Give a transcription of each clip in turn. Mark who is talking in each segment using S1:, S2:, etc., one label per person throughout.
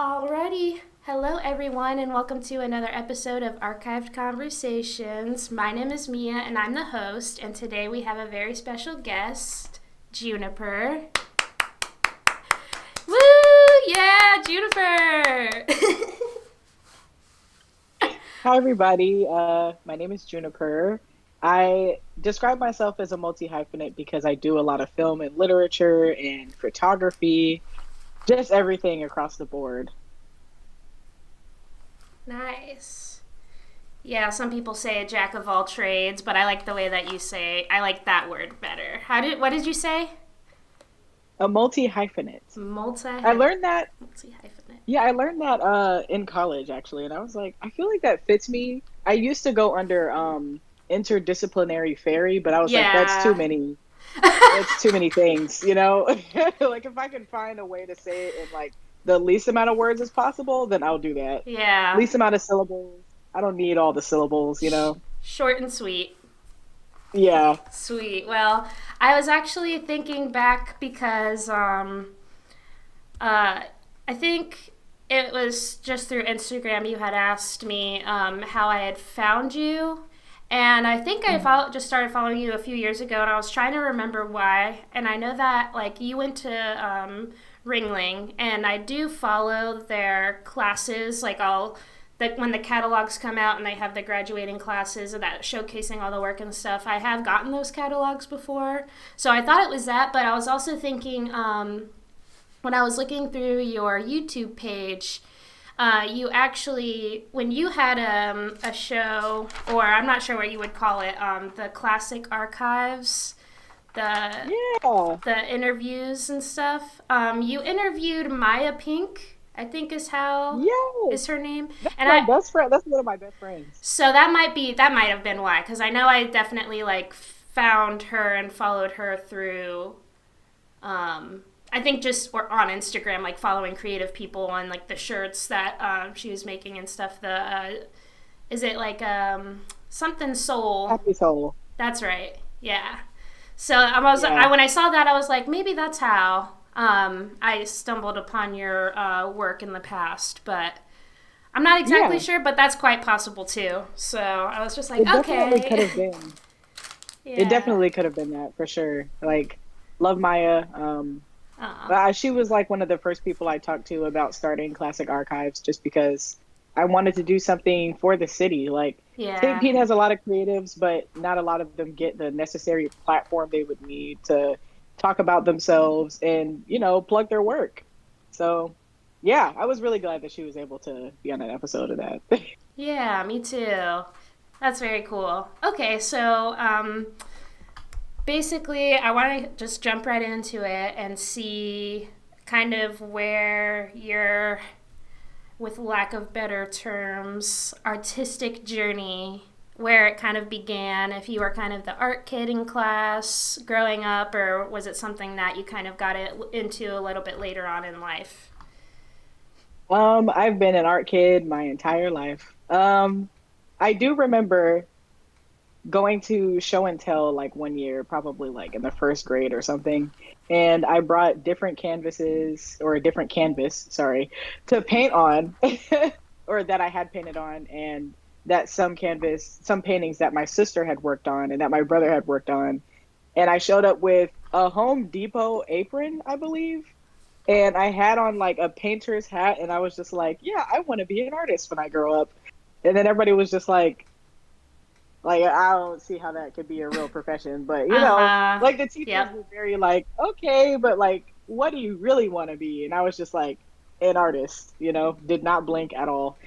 S1: Alrighty. Hello, everyone, and welcome to another episode of Archived Conversations. My name is Mia, and I'm the host, and today we have a very special guest, Juniper. Woo! Yeah, Juniper!
S2: Hi, everybody. My name is Juniper. I describe myself as a multi-hyphenate because I do a lot of film and literature and photography, just everything across the board.
S1: Nice. Yeah, some people say a jack of all trades, but I like the way that you say. I like that word better. What did you say?
S2: A multi-hyphenate.
S1: Multi
S2: I learned that,
S1: multi hyphenate.
S2: yeah, I learned that in college actually, and I was like, I feel like that fits me. I used to go under interdisciplinary fairy, but I was like,
S1: Yeah.
S2: that's too many things, you know? Like if I can find a way to say it in like the least amount of words as possible, then I'll do that.
S1: Yeah.
S2: Least amount of syllables. I don't need all the syllables, you know?
S1: Short and sweet.
S2: Yeah.
S1: Sweet. Well, I was actually thinking back because I think it was just through Instagram you had asked me how I had found you. And I think just started following you a few years ago, and I was trying to remember why. And I know that like you went to Ringling, and I do follow their classes. When the catalogs come out and they have the graduating classes and that showcasing all the work and stuff, I have gotten those catalogs before. So I thought it was that, but I was also thinking when I was looking through your YouTube page, you actually, when you had a show, or I'm not sure what you would call it, the classic archives, the
S2: Yeah.
S1: the interviews and stuff. You interviewed Maya Pink, I think is
S2: Yes.
S1: her name,
S2: That's
S1: and
S2: my
S1: I.
S2: best friend. That's one of my best friends.
S1: So that might have been why, because I know I definitely like found her and followed her through. I think just we're on Instagram, like following creative people and like the shirts that she was making and stuff. Is it like something soul?
S2: Happy soul.
S1: That's right. Yeah. So
S2: Yeah.
S1: when I saw that, I was like, maybe that's how I stumbled upon your work in the past, but I'm not exactly
S2: Yeah.
S1: sure. But that's quite possible too. So I was just like,
S2: It definitely could
S1: okay,
S2: have been. It
S1: yeah.
S2: definitely could have been that for sure. Like, love Maya.
S1: Uh,
S2: She was like one of the first people I talked to about starting Classic Archives just because I wanted to do something for the city. Like, St.
S1: yeah.
S2: Pete has a lot of creatives, but not a lot of them get the necessary platform they would need to talk about themselves and, plug their work. So, yeah, I was really glad that she was able to be on an episode of that.
S1: Yeah, me too. That's very cool. Okay, so basically, I want to just jump right into it and see kind of where your, with lack of better terms, artistic journey, where it kind of began. If you were kind of the art kid in class growing up, or was it something that you kind of got into a little bit later on in life?
S2: I've been an art kid my entire life. I do remember going to show and tell like one year, probably like in the first grade or something. And I brought different canvases or a different canvas, sorry, to paint on, or that I had painted on, and that some paintings that my sister had worked on and that my brother had worked on. And I showed up with a Home Depot apron, I believe. And I had on like a painter's hat, and I was just like, yeah, I want to be an artist when I grow up. And then everybody was just like I don't see how that could be a real profession, but
S1: Uh huh.
S2: like the teachers
S1: Yep.
S2: were very like, okay, but like, what do you really want to be? And I was just like, an artist, did not blink at all.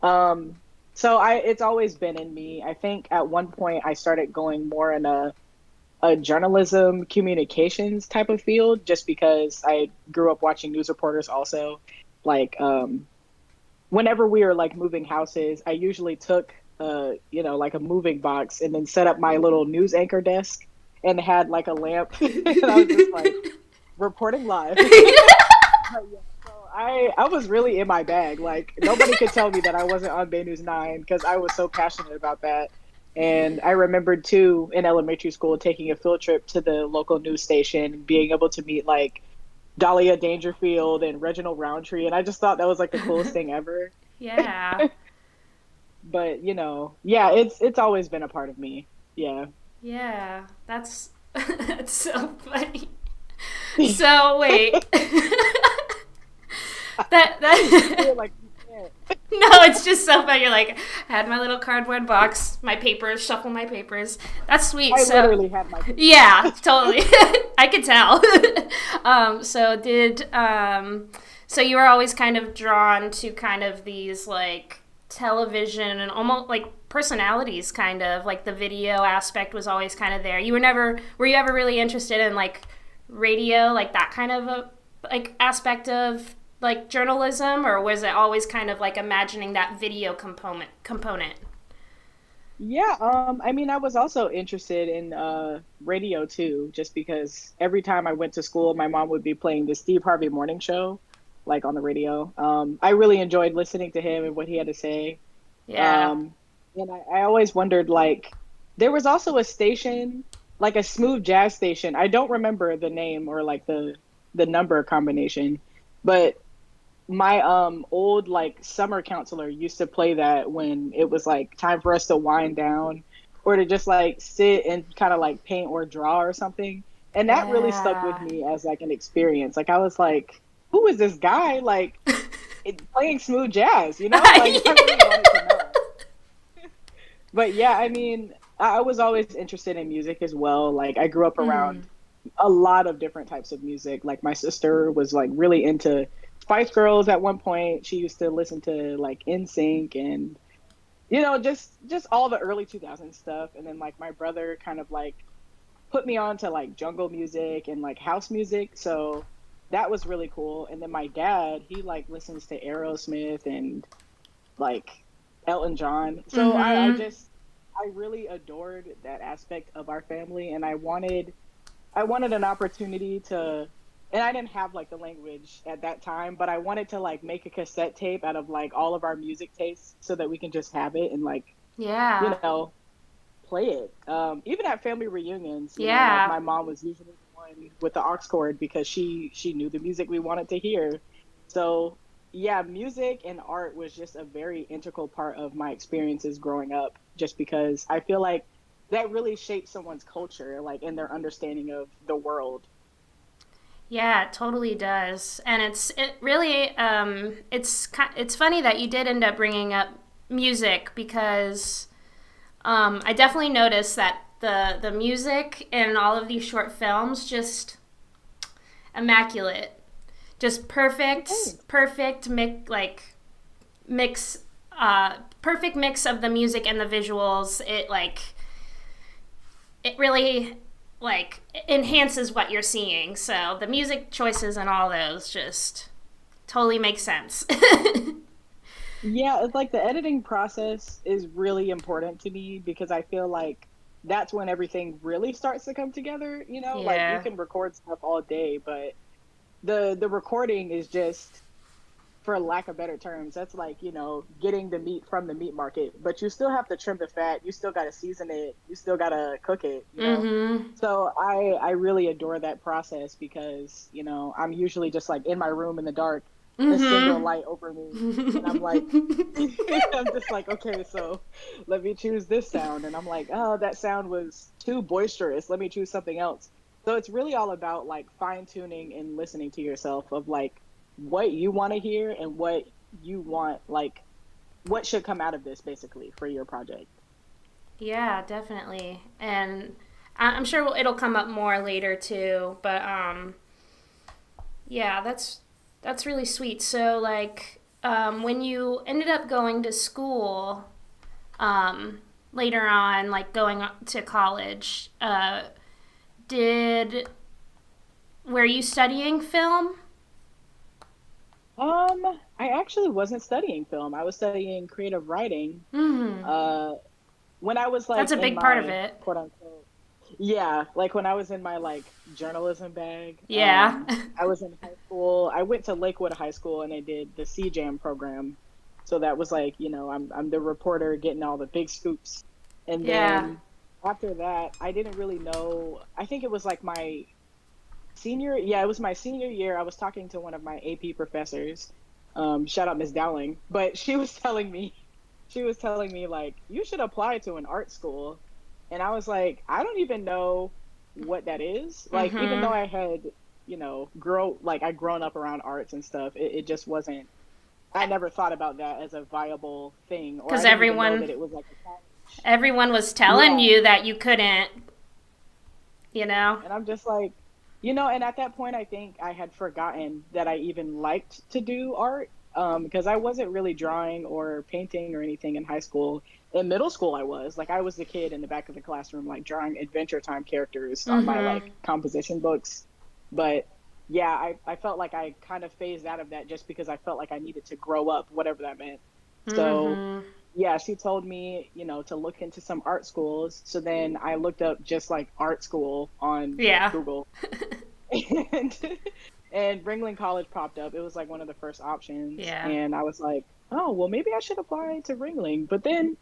S2: Um, so it's always been in me. I think at one point I started going more in a journalism communications type of field, just because I grew up watching news reporters also. Like, whenever we were like moving houses, I usually took like a moving box and then set up my little news anchor desk and had like a lamp and I was just like reporting live. But yeah, so I was really in my bag. Like nobody could tell me that I wasn't on Bay News 9 because I was so passionate about that. And I remembered too in elementary school taking a field trip to the local news station, being able to meet like Dahlia Dangerfield and Reginald Roundtree, and I just thought that was like the coolest thing ever.
S1: Yeah.
S2: But yeah, it's always been a part of me. Yeah.
S1: Yeah. That's that's so funny. So wait.
S2: You're
S1: that
S2: like, you can't.
S1: no, it's just so funny. You're like, I had my little cardboard box, my papers, shuffle my papers. That's sweet.
S2: I
S1: So
S2: literally had my
S1: yeah, totally. I could tell. So so you were always kind of drawn to kind of these like television and almost like personalities, kind of like the video aspect was always kind of there. Were you ever really interested in like radio, like that kind of a like aspect of like journalism, or was it always kind of like imagining that video component?
S2: Yeah, I mean, I was also interested in radio too, just because every time I went to school, my mom would be playing the Steve Harvey morning show, like on the radio. I really enjoyed listening to him and what he had to say.
S1: Yeah.
S2: Um, and I always wondered, like, there was also a station, like a smooth jazz station. I don't remember the name or like the number combination, but my old like summer counselor used to play that when it was like time for us to wind down or to just like sit and kind of like paint or draw or something. And that really stuck with
S1: Yeah.
S2: me as like an experience. Like I was like, who is this guy like playing smooth jazz, Like I really wanted to know. But yeah, I mean, I was always interested in music as well. Like I grew up
S1: Mm.
S2: around a lot of different types of music. Like my sister was like really into Spice Girls at one point. She used to listen to like NSYNC and just all the early 2000s stuff. And then like my brother kind of like put me on to like jungle music and like house music. So that was really cool. And then my dad, he like listens to Aerosmith and like Elton John. So
S1: Mm-hmm.
S2: I really adored that aspect of our family, and I wanted an opportunity to, and I didn't have like the language at that time, but I wanted to like make a cassette tape out of like all of our music tastes so that we can just have it and like, you
S1: Yeah.
S2: know, play it. Even at family reunions, like
S1: Yeah.
S2: my mom was usually the one with the aux cord because she knew the music we wanted to hear. So yeah, music and art was just a very integral part of my experiences growing up, just because I feel like that really shapes someone's culture, like in their understanding of the world.
S1: Yeah, it totally does. And it really it's funny that you did end up bringing up music because I definitely noticed that the music in all of these short films just immaculate, just
S2: Okay.
S1: perfect mix, perfect mix of the music and the visuals. It really like enhances what you're seeing. So the music choices and all those just totally make sense.
S2: Yeah, it's like the editing process is really important to me because I feel like that's when everything really starts to come together. Like you
S1: Yeah.
S2: can record stuff all day, but the recording is just, for lack of better terms, that's like, getting the meat from the meat market, but you still have to trim the fat, you still got to season it, you still got to cook it.
S1: Mm-hmm.
S2: So I really adore that process because, I'm usually just like in my room in the dark, the single
S1: Mm-hmm.
S2: light over me, and I'm like I'm just like, okay, so let me choose this sound, and I'm like, oh, that sound was too boisterous, let me choose something else. So it's really all about like fine tuning and listening to yourself of like what you want to hear and what you want, like what should come out of this basically for your project.
S1: Yeah, definitely. And I'm sure it'll come up more later too. But yeah, that's really sweet. So like when you ended up going to school later on, like going to college, did were you studying film?
S2: I actually wasn't studying film. I was studying creative writing.
S1: Mm-hmm.
S2: Uh, when I was
S1: That's
S2: like
S1: a
S2: in
S1: big part of
S2: my
S1: it.
S2: quote unquote, yeah, like when I was in my like journalism bag,
S1: Yeah.
S2: I was in high school. I went to Lakewood High School and I did the CJAM program. So that was like, I'm the reporter getting all the big scoops. And
S1: Yeah.
S2: then after that, I didn't really know. I think it was like my Yeah, it was my senior year. I was talking to one of my AP professors. Shout out Miss Dowling, but she was telling me like you should apply to an art school, and I was like, I don't even know what that is. Like, even though
S1: Mm-hmm.
S2: I had, I'd grown up around arts and stuff, it just wasn't. I never thought about that as a viable thing, or
S1: Because
S2: I didn't even know that it was like a college.
S1: everyone was telling
S2: Yeah,
S1: you that you couldn't, you know?
S2: and I'm just like, and at that point, I think I had forgotten that I even liked to do art, because I wasn't really drawing or painting or anything in high school. In middle school, I was like, I was the kid in the back of the classroom, like drawing Adventure Time characters on my
S1: Mm-hmm.
S2: like composition books. But yeah, I felt like I kind of phased out of that just because I felt like I needed to grow up, whatever that meant. So
S1: Mm-hmm.
S2: yeah, she told me, to look into some art schools. So then I looked up just like art school on
S1: Yeah.
S2: Google, and and Ringling College popped up. It was like one of the first options,
S1: Yeah.
S2: and I was like, oh, well, maybe I should apply to Ringling. But then,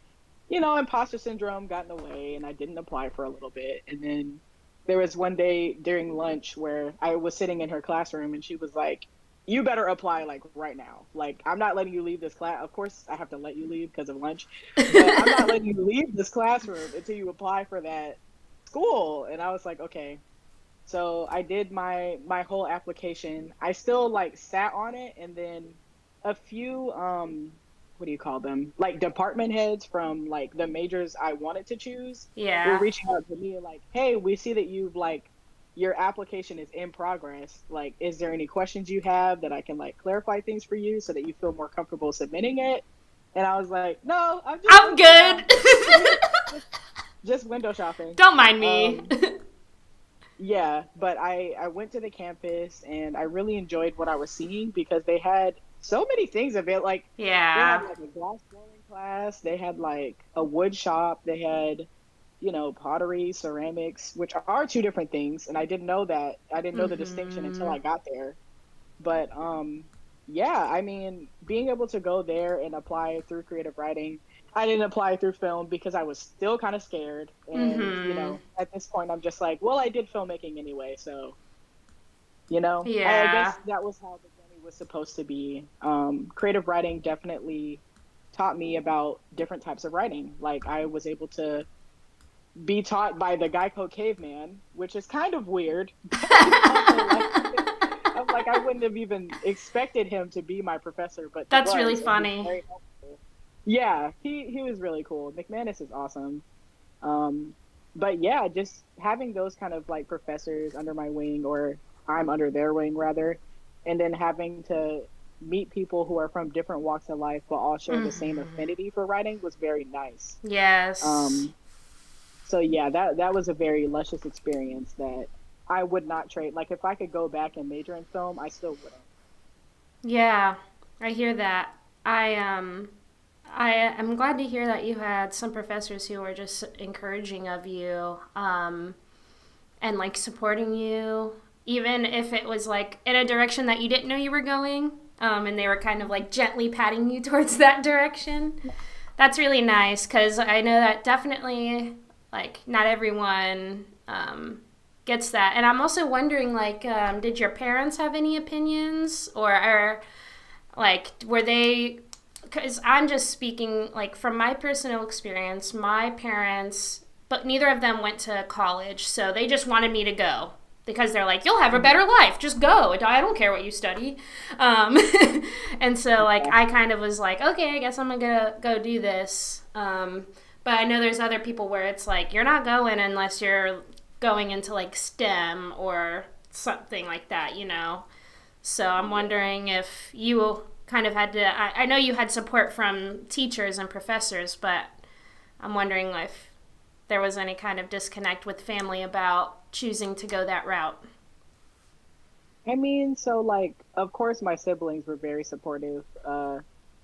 S2: imposter syndrome got in the way, and I didn't apply for a little bit. And then there was one day during lunch where I was sitting in her classroom, and she was like, you better apply like right now. Like, I'm not letting you leave this class. Of course, I have to let you leave because of lunch, but I'm not letting you leave this classroom until you apply for that school. And I was like, okay. So I did my whole application. I still like sat on it, and then a few what do you call them? Like department heads from like the majors I wanted to choose were
S1: Yeah.
S2: reaching out to me like, "Hey, we see that you've like your application is in progress. Like, is there any questions you have that I can like clarify things for you so that you feel more comfortable submitting it?" And I was like, "No, I'm just
S1: I'm
S2: looking around.
S1: good.
S2: just, just window shopping."
S1: Don't mind me.
S2: Um, yeah, but I went to the campus and I really enjoyed what I was seeing because they had so many things of it. Like they had
S1: Yeah.
S2: like a glass blowing class, they had like a wood shop, they had, pottery, ceramics, which are two different things, and I didn't know that. I didn't know the distinction until
S1: Mm-hmm.
S2: I got there. But yeah, I mean, being able to go there and apply through creative writing, I didn't apply through film because I was still kind of scared. And,
S1: Mm-hmm.
S2: at this point, I'm just like, well, I did filmmaking anyway. So, I
S1: Yeah.
S2: guess that was how the journey was supposed to be. Creative writing definitely taught me about different types of writing. Like, I was able to be taught by the Geico caveman, which is kind of weird, but it's also like, I'm like, I wouldn't have even expected him to be my professor, but he
S1: That's really
S2: was, and he was
S1: funny.
S2: very helpful. Yeah, he was really cool. McManus is awesome. Um, but yeah, just having those kind of like professors under my wing, or I'm under their wing rather, and then having to meet people who are from different walks of life but all share the same
S1: Mm-hmm.
S2: affinity for writing was very nice.
S1: Yes.
S2: Um, so yeah, that was a very luscious experience that I would not trade. Like if I could go back and major in film, I still wouldn't.
S1: Yeah. I hear that. I am glad to hear that you had some professors who were just encouraging of you, and like supporting you, even if it was like in a direction that you didn't know you were going, and they were kind of like gently patting you towards that direction. That's really nice because I know that definitely like not everyone gets that. And I'm also wondering like, did your parents have any opinions, or like were they? Because I'm just speaking like from my personal experience. My parents, but neither of them went to college, so they just wanted me to go because they're like, you'll have a better
S2: Mhm.
S1: life. Just go. I don't care what you study. Um, and so, like,
S2: Yeah.
S1: I kind of was like, okay, I guess I'm going to go do this. But I know there's other people where it's like, you're not going unless you're going into like STEM or something like that, you know? So I'm
S2: Yeah.
S1: wondering if you kind of had to. I know you had support from teachers and professors, but I'm wondering if there was any kind of disconnect with family about choosing to go that route.
S2: I mean, so like, of course, my siblings were very supportive.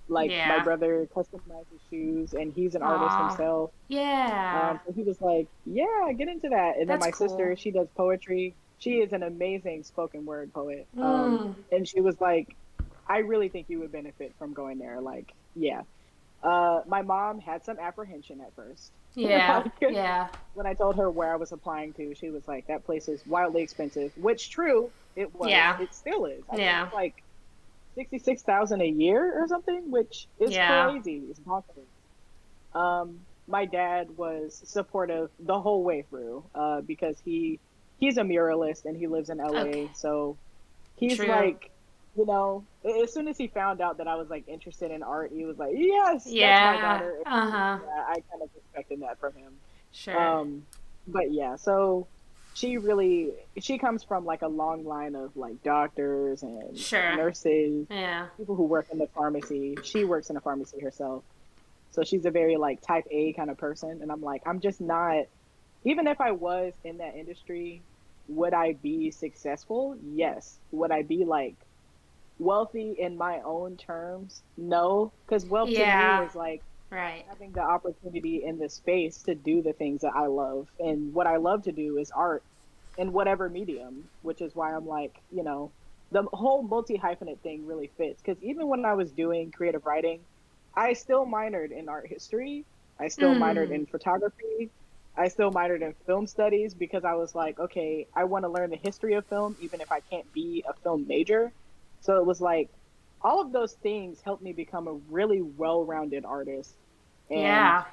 S2: Like my
S1: Yeah.
S2: brother customizes shoes, and he's an artist
S1: Aw.
S2: himself.
S1: Yeah.
S2: So he was like, "Yeah, get into that." And then
S1: That's
S2: my
S1: cool.
S2: sister, she does poetry. She is an amazing spoken word poet.
S1: Mm.
S2: And she was like, "I really think you would benefit from going there." Like, yeah. My mom had some apprehension at first.
S1: Yeah.
S2: Like,
S1: Yeah.
S2: when I told her where I was applying to, she was like, "That place is wildly expensive," which true, it was.
S1: Yeah.
S2: It still is. I think
S1: Yeah.
S2: it's like 66,000 a year or something, which is
S1: Yeah.
S2: crazy. It's bonkers. My dad was supportive the whole way through, because he's a muralist and he lives in
S1: Okay.
S2: LA. So he's
S1: True.
S2: like, as soon as he found out that I was like interested in art, he was like, "Yes, that's my
S1: Yeah.
S2: daughter."
S1: Uh-huh.
S2: Yeah, I kind of expected that from him.
S1: Sure.
S2: Um, but yeah, so she comes from like a long line of like doctors and
S1: Sure.
S2: nurses,
S1: Yeah.
S2: people who work in the pharmacy. She works in a pharmacy herself. So she's a very like type A kind of person. And I'm like, I'm just not, even if I was in that industry, would I be successful? Yes. Would I be like wealthy in my own terms? No. Because wealth to me
S1: Yeah.
S2: is like
S1: Right.
S2: having the opportunity in the space to do the things that I love. And what I love to do is art in whatever medium, which is why I'm like, the whole multi hyphenate thing really fits. Because even when I was doing creative writing, I still minored in art history. I still minored
S1: Mm.
S2: in photography. I still minored in film studies because I was like, okay, I want to learn the history of film, even if I can't be a film major. So it was like all of those things helped me become a really well rounded artist. And
S1: Yeah.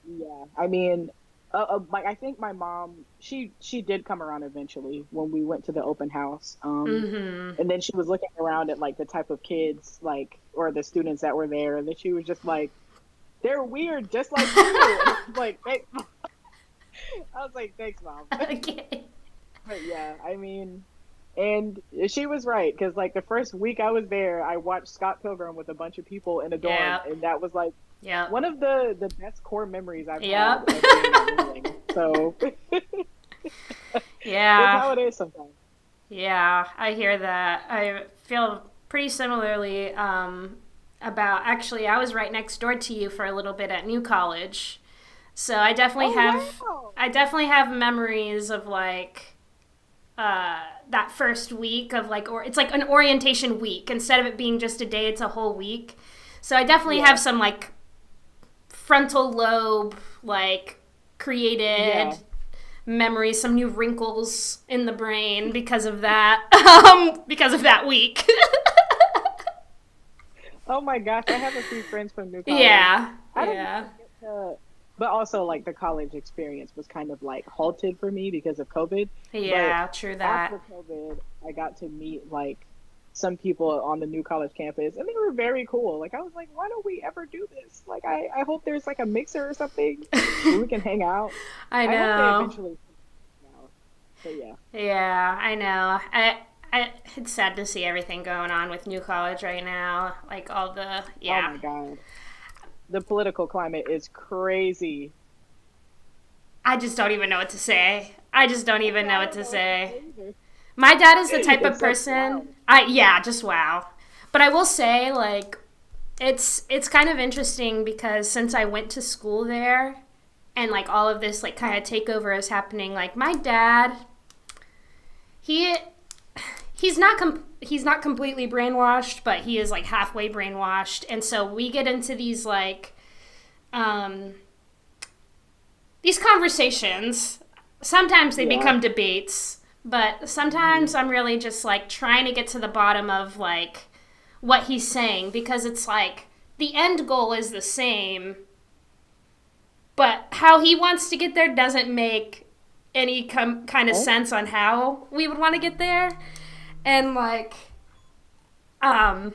S2: yeah, I mean, I think my mom, she did come around eventually when we went to the open house.
S1: Mm-hmm.
S2: And then she was looking around at like the type of kids like or the students that were there, and then she was just like, "They're weird, just like you." And I was like, "Thanks." I was like, "Thanks, mom."
S1: Okay.
S2: But yeah, I mean, and she was right because like the first week I was there, I watched Scott Pilgrim with a bunch of people in a dorm,
S1: Yep.
S2: and that was like
S1: Yep.
S2: one of the best core memories I've had
S1: Yep.
S2: of being at Wingling. So it's
S1: Yeah.
S2: how it is sometimes.
S1: Yeah. I hear that. I feel pretty similarly about actually I was right next door to you for a little bit at New College. So
S2: Oh wow!
S1: I definitely have memories of like that first week of like or it's like an orientation week instead of it being just a day it's a whole week. So I definitely
S2: Yeah,
S1: have some like frontal lobe like created
S2: yeah.
S1: memories, some new wrinkles in the brain because of that because of that week.
S2: Oh my gosh, I have a few friends from New College.
S1: Yeah.
S2: I didn't
S1: Yeah.
S2: even get to, but also like the college experience was kind of like halted for me because of COVID. But
S1: Yeah, true that.
S2: after COVID, I got to meet like some people on the New College campus, and they were very cool. Like I was like, why don't we ever do this? Like I hope there's like a mixer or something where we can hang out.
S1: I
S2: I hope they
S1: know.
S2: eventually figure it out. But yeah.
S1: Yeah, I know. It's sad to see everything going on with New College right now. Like all the,
S2: Oh
S1: yeah.
S2: my God. The political climate is crazy.
S1: I just don't even know what to say. I just don't even
S2: Yeah,
S1: know
S2: I
S1: what
S2: don't
S1: to
S2: know what to
S1: say.
S2: say either.
S1: My dad is the type of
S2: Except
S1: person,
S2: wow.
S1: yeah, just wow. But I will say, like, it's kind of interesting because since I went to school there and like all of this like kind of takeover is happening, like my dad, he he's not completely brainwashed, but he is like halfway brainwashed, and so we get into um, these conversations. Sometimes they
S2: Yeah.
S1: become debates, but
S2: Hmm.
S1: sometimes I'm really just like trying to get to the bottom of like what he's saying because it's like the end goal is the same, but how he wants to get there doesn't make any kind of
S2: Okay.
S1: sense on how we would want to get there. And like, um,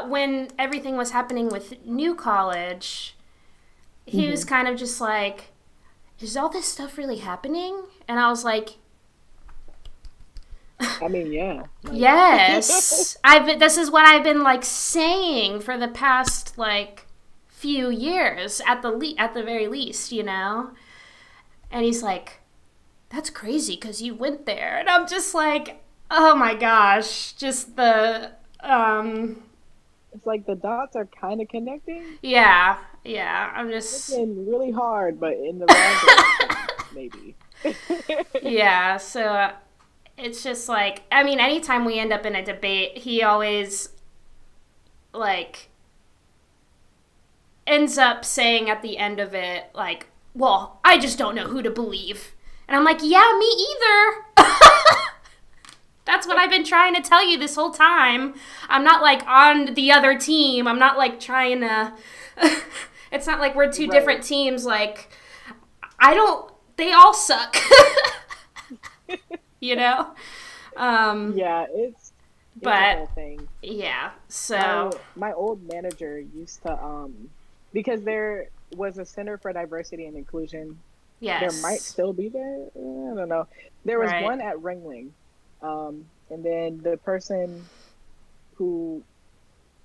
S1: when everything was happening with New College, he was
S2: Hmm.
S1: kind of just like, "Is all this stuff really happening?" And I was like,
S2: I mean, yeah. Like,
S1: "Yes, I've. This is what I've been like saying for the past like few years at the very least, you know." And he's like, "That's crazy because you went there," and I'm just like, "Oh my gosh, just the
S2: it's like the dots are kind of connecting.
S1: yeah, yeah. I'm
S2: It's
S1: just
S2: looking really hard, but in the wrong direction, maybe.
S1: yeah. So it's just like I mean, anytime we end up in a debate, he always like ends up saying at the end of it, like, well, I just don't know who to believe. And I'm like, yeah, me either. That's what I've been trying to tell you this whole time. I'm not like on the other team. I'm not like trying to. It's not like we're two
S2: Right.
S1: different teams. Like, I don't. They all suck. you know? Um,
S2: Yeah, it's a
S1: but,
S2: whole thing.
S1: yeah. So,
S2: My old manager used to because there was a Center for Diversity and Inclusion. There might
S1: yes.
S2: still be there. I don't know. There was
S1: Right.
S2: one at Ringling. And then the person who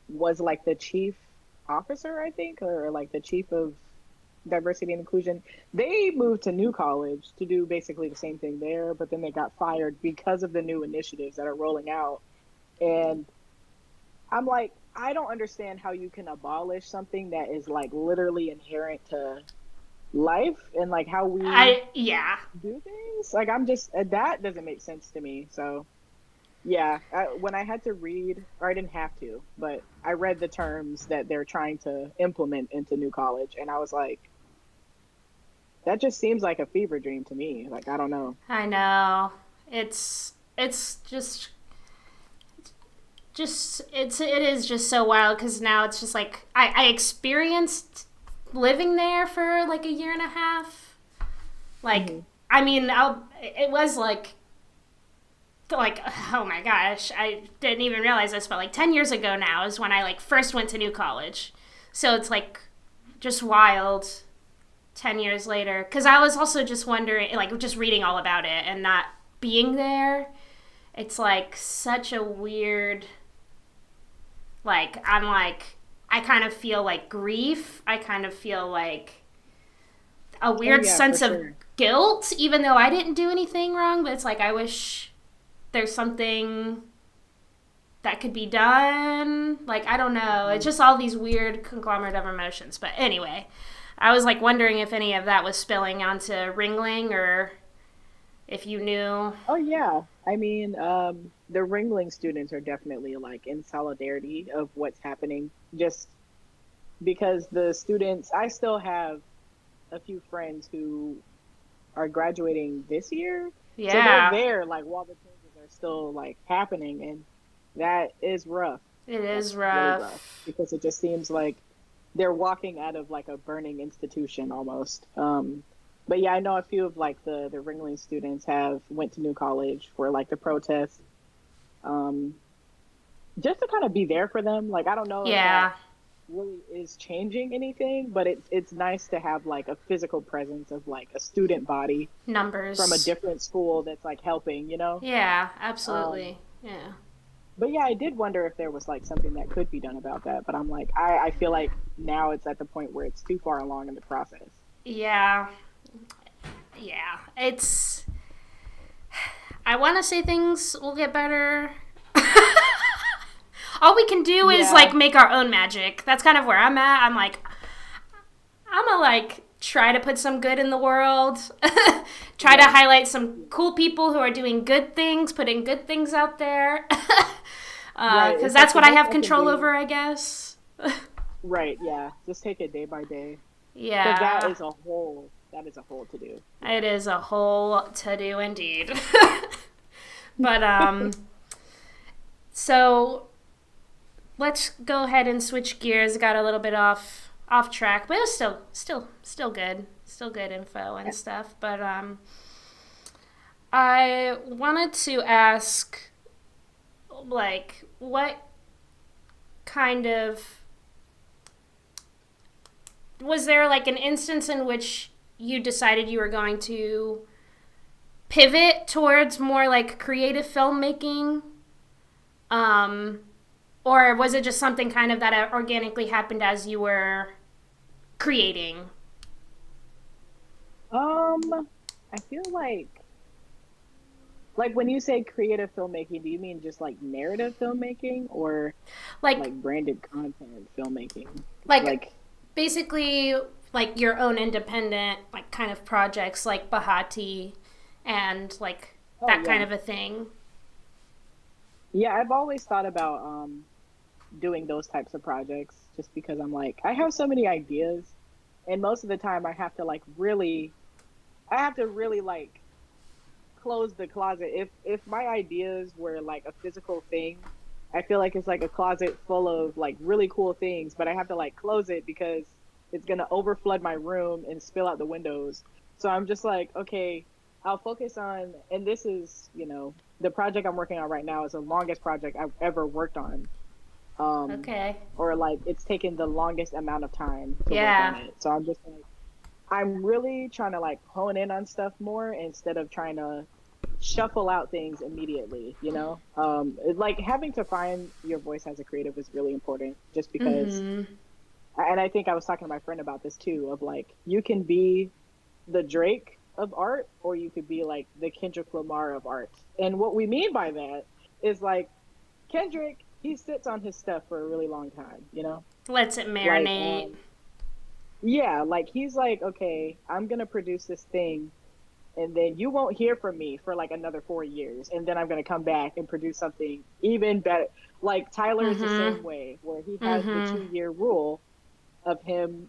S2: was like the chief officer, I think, or like the chief of diversity and inclusion, they moved to New College to do basically the same thing there, but then they got fired because of the new initiatives that are rolling out. And I'm like, I don't understand how you can abolish something that is like literally inherent to life and like how we
S1: Yeah.
S2: do things. Like, I'm just, that doesn't make sense to me. So, yeah, when I had to read, or I didn't have to, but I read the terms that they're trying to implement into New College, and I was like, that just seems like a fever dream to me. Like, I don't know.
S1: I know. It's it is just so wild because now it's just like I experienced living there for like a year and a half. Like,
S2: Hmm.
S1: I mean, it was like oh my gosh, I didn't even realize this, but like 10 years ago now is when I like first went to New College. So it's like just wild 10 years later because I was also just wondering, like, just reading all about it and not being there. It's like such a weird, like, I'm like, I kind of feel like grief. I kind of feel like a
S2: Oh,
S1: weird
S2: yeah, for
S1: sense of
S2: sure.
S1: guilt, even though I didn't do anything wrong. But it's like, I wish there's something that could be done. Like, I don't know. It's
S2: Mhm.
S1: just all these weird conglomerate of emotions. But anyway, I was like wondering if any of that was spilling onto Ringling or if you knew.
S2: Oh, yeah. I mean, the Ringling students are definitely like in solidarity of what's happening, just because the students, I still have a few friends who are graduating this year. So they're
S1: Yeah,
S2: there like while the changes are still like happening, and that is rough.
S1: it
S2: That's
S1: is
S2: really rough
S1: rough.
S2: because it just seems like they're walking out of like a burning institution almost. But yeah, I know a few of like the Ringling students have went to New College for like the protest, um, just to kind of be there for them. Like, I don't know if that
S1: Yeah,
S2: really is changing anything, but it's nice to have like a physical presence of like a student body from a
S1: numbers.
S2: different school that's like helping, you know?
S1: Yeah,
S2: Um,
S1: absolutely. Yeah.
S2: but yeah, I did wonder if there was like something that could be done about that. But I'm like, I feel like now it's at the point where it's too far along in the process.
S1: Yeah. Yeah. I want to say things will get better. All we can do is
S2: Yeah,
S1: like make our own magic. That's kind of where I'm at. I'm like, I'm gonna like try to put some good in the world. Try to
S2: right.
S1: highlight some cool people who are doing good things, putting good things out there.
S2: Right.
S1: Because
S2: It's like
S1: that's
S2: the
S1: what I
S2: most
S1: have
S2: I can
S1: control
S2: do.
S1: over, I guess.
S2: Right. Yeah. Just take it day by day. Because
S1: Yeah.
S2: that is a whole to do.
S1: It
S2: Yeah.
S1: is a whole to do indeed. but so let's go ahead and switch gears. Got a little bit off track, but it was still good. Still good info and stuff. But I wanted to ask, like, what kind of was there like an instance in which you decided you were going to pivot towards more like creative filmmaking, um, or was it just something kind of that organically happened as you were creating?
S2: I feel like when you say creative filmmaking, do you mean just like narrative filmmaking or
S1: Like
S2: like branded content filmmaking?
S1: like
S2: Like,
S1: basically like your own independent like kind of projects like Bahati and like
S2: oh
S1: that kind
S2: yeah.
S1: of a thing.
S2: Yeah, I've always thought about doing those types of projects just because I'm like, I have so many ideas, and most of the time I have to really like close the closet. If my ideas were like a physical thing, I feel like it's like a closet full of like really cool things, but I have to like close it because it's gonna overflood my room and spill out the windows. So I'm just like, okay, I'll focus on, and this is, the project I'm working on right now is the longest project I've ever worked on. Um,
S1: Okay.
S2: or like it's taken the longest amount of time to work on
S1: Yeah.
S2: it. So I'm just like, I'm really trying to like hone in on stuff more instead of trying to shuffle out things immediately, like having to find your voice as a creative is really important just because,
S1: Mm-hmm.
S2: and I think I was talking to my friend about this too, of like, you can be the Drake of art or you could be like the Kendrick Lamar of art. And what we mean by that is like Kendrick, he sits on his stuff for a really long time,
S1: Lets it
S2: like,
S1: marinate.
S2: yeah, like he's like, okay, I'm gonna produce this thing, and then you won't hear from me for like another 4 years, and then I'm gonna come back and produce something even better. Like Tyler is the
S1: Mm-hmm.
S2: same way, where he has the
S1: Mm-hmm.
S2: 2 year rule of him,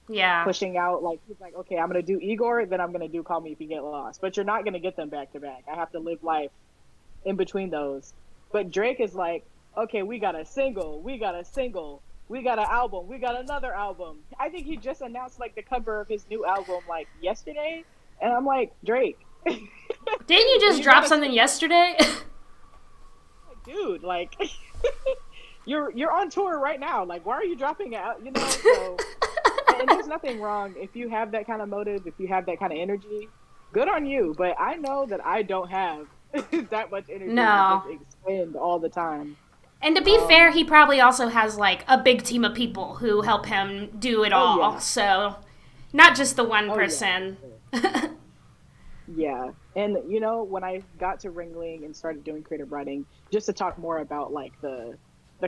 S1: Yeah.
S2: pushing out. Like he's like, okay, I'm gonna do Igor, then I'm gonna do Call Me If You Get Lost, but you're not gonna get them back to back. I have to live life in between those. But Drake is like, okay, we got a single, we got a single, we got an album, we got another album. I think he just announced like the cover of his new album like yesterday, and I'm like, Drake,
S1: Didn't you
S2: when
S1: just
S2: you
S1: drop
S2: gonna
S1: something yesterday?
S2: like, dude, like you're on tour right now. Like, why are you dropping out? So and there's nothing wrong if you have that kind of motive, if you have that kind of energy, good on you. But I know that I don't have that much energy to
S1: No.
S2: just expend all the time.
S1: And to be fair,
S2: Um,
S1: he probably also has like a big team of people who help him do it
S2: oh
S1: all.
S2: yeah.
S1: So, not just the one
S2: Oh yeah, for
S1: person.
S2: sure. Yeah. And when I got to Ringling and started doing creative writing, just to talk more about like the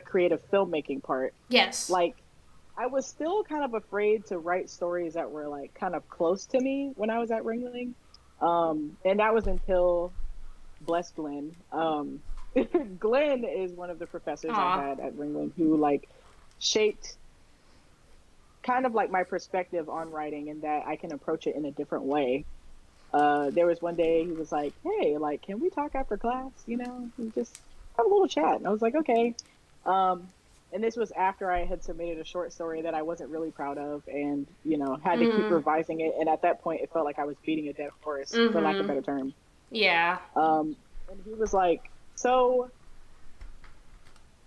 S2: creative filmmaking part,
S1: Yes.
S2: like I was still kind of afraid to write stories that were like kind of close to me when I was at Ringling. And that was until bless Glenn. Glenn is one of the professors I
S1: Aw.
S2: had at Ringling who like shaped kind of like my perspective on writing and that I can approach it in a different way. There was one day he was like, "Hey, like, can we talk after class? And just have a little chat." And I was like, "Okay." Um, and this was after I had submitted a short story that I wasn't really proud of, and had to keep
S1: Mm.
S2: revising it. And at that point, it felt like I was beating a dead horse, for lack of a
S1: Mm-hmm.
S2: better term.
S1: Yeah.
S2: And he was like, "So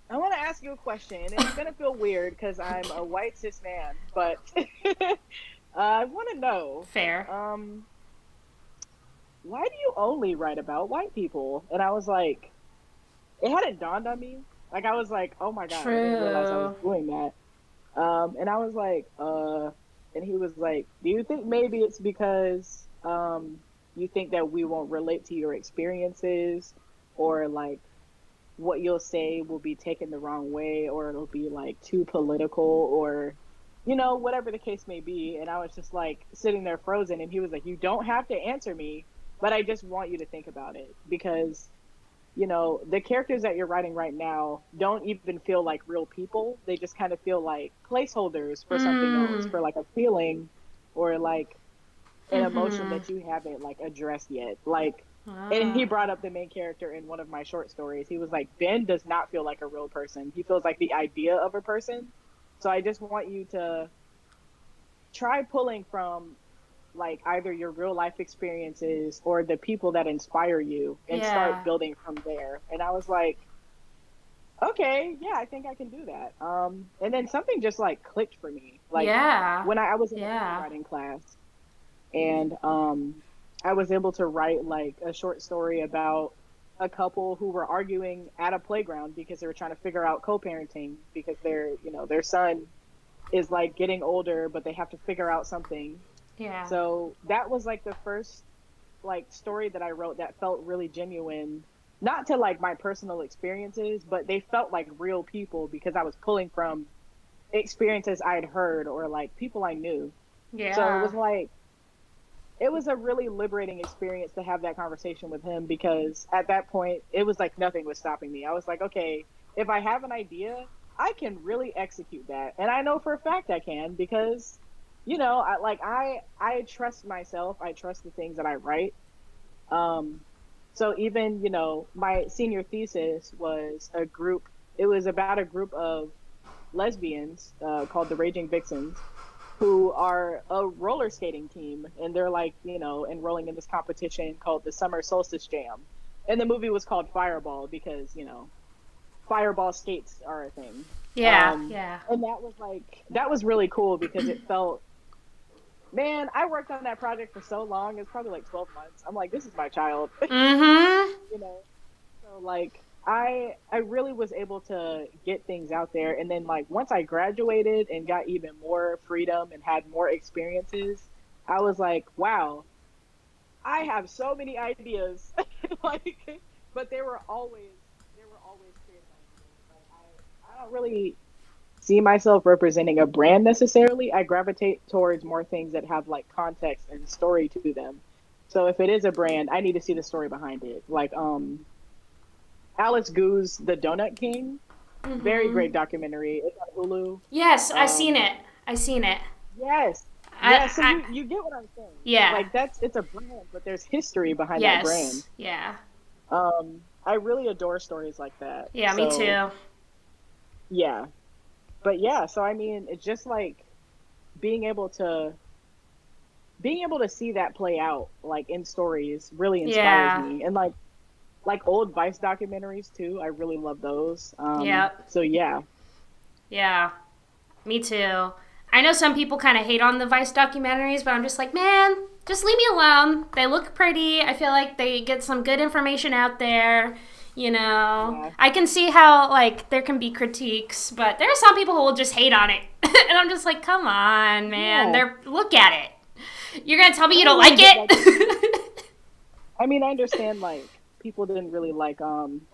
S2: I want to ask you a question, and it's gonna feel weird because I'm a white cis man, but I want to know."
S1: Fair.
S2: Um, why do you only write about white people? And I was like, it hadn't dawned on me. Like I was like, oh my God, I didn't realize I was
S1: True.
S2: doing that. And I was like, and he was like, do you think maybe it's because you think that we won't relate to your experiences, or like what you'll say will be taken the wrong way, or it'll be like too political, or whatever the case may be. And I was just like sitting there frozen, and he was like, you don't have to answer me, but I just want you to think about it because the characters that you're writing right now don't even feel like real people. They just kind of feel like placeholders for something else,
S1: Mm.
S2: for like a feeling or like an emotion
S1: Mm-hmm.
S2: that you haven't like addressed yet. Like, and he
S1: Ah.
S2: brought up the main character in one of my short stories. He was like, Ben does not feel like a real person. He feels like the idea of a person. So I just want you to try pulling from like either your real life experiences or the people that inspire you and start
S1: Yeah.
S2: building from there. And I was like, okay, yeah, I think I can do that. And then something just like clicked for me. Like
S1: Yeah.
S2: when I was in a
S1: Yeah.
S2: playwriting class, and I was able to write like a short story about a couple who were arguing at a playground because they were trying to figure out co-parenting because their son is like getting older, but they have to figure out something.
S1: Yeah.
S2: So that was like the first like story that I wrote that felt really genuine, not to like my personal experiences, but they felt like real people because I was pulling from experiences I'd heard or like people I knew. So it
S1: Yeah.
S2: was like it was a really liberating experience to have that conversation with him because at that point it was like nothing was stopping me. I was like, okay, if I have an idea, I can really execute that. And I know for a fact I can because, I trust myself. I trust the things that I write. Um, so even, my senior thesis was it was about a group of lesbians called the Raging Vixens who are a roller skating team. And they're like, enrolling in this competition called the Summer Solstice Jam. And the movie was called Fireball because, fireball skates are a thing.
S1: Yeah, yeah.
S2: And that was really cool because it felt, man, I worked on that project for so long. It's probably like 12 months. I'm like, this is my child,
S1: Mm-hmm.
S2: you know? So like, I really was able to get things out there. And then like, once I graduated and got even more freedom and had more experiences, I was like, wow, I have so many ideas. like, but they were always creative ideas. I don't really see myself representing a brand necessarily. I gravitate towards more things that have like context and story to them. So if it is a brand, I need to see the story behind it. Like Alice Gu's The Donut King, very
S1: Mm-hmm.
S2: great documentary. It's on Hulu.
S1: Yes, I seen
S2: Um
S1: it. I seen it.
S2: yes. Yeah, so
S1: I
S2: you get what I'm saying.
S1: yeah.
S2: Like it's a brand, but there's history behind that brand.
S1: Yes. Yeah.
S2: I really adore stories like that.
S1: Yeah, me
S2: So,
S1: too.
S2: yeah. But yeah, so I mean, it's just like being able to being able to see that play out like in stories really inspires
S1: Yeah.
S2: me. And like old Vice documentaries too. I really love those.
S1: Yep.
S2: So yeah.
S1: Yeah. Me too. I know some people kind of hate on the Vice documentaries, but I'm just like, man, just leave me alone. They look pretty. I feel like they get some good information out there. You know,
S2: Yeah.
S1: I can see how like there can be critiques, but there are some people who will just hate on it, and I'm just like, come on, man.
S2: Yeah.
S1: They're look at it. You're gonna tell me
S2: I
S1: you
S2: don't
S1: don't
S2: really
S1: like
S2: get like
S1: it?
S2: I mean, I understand like people didn't really like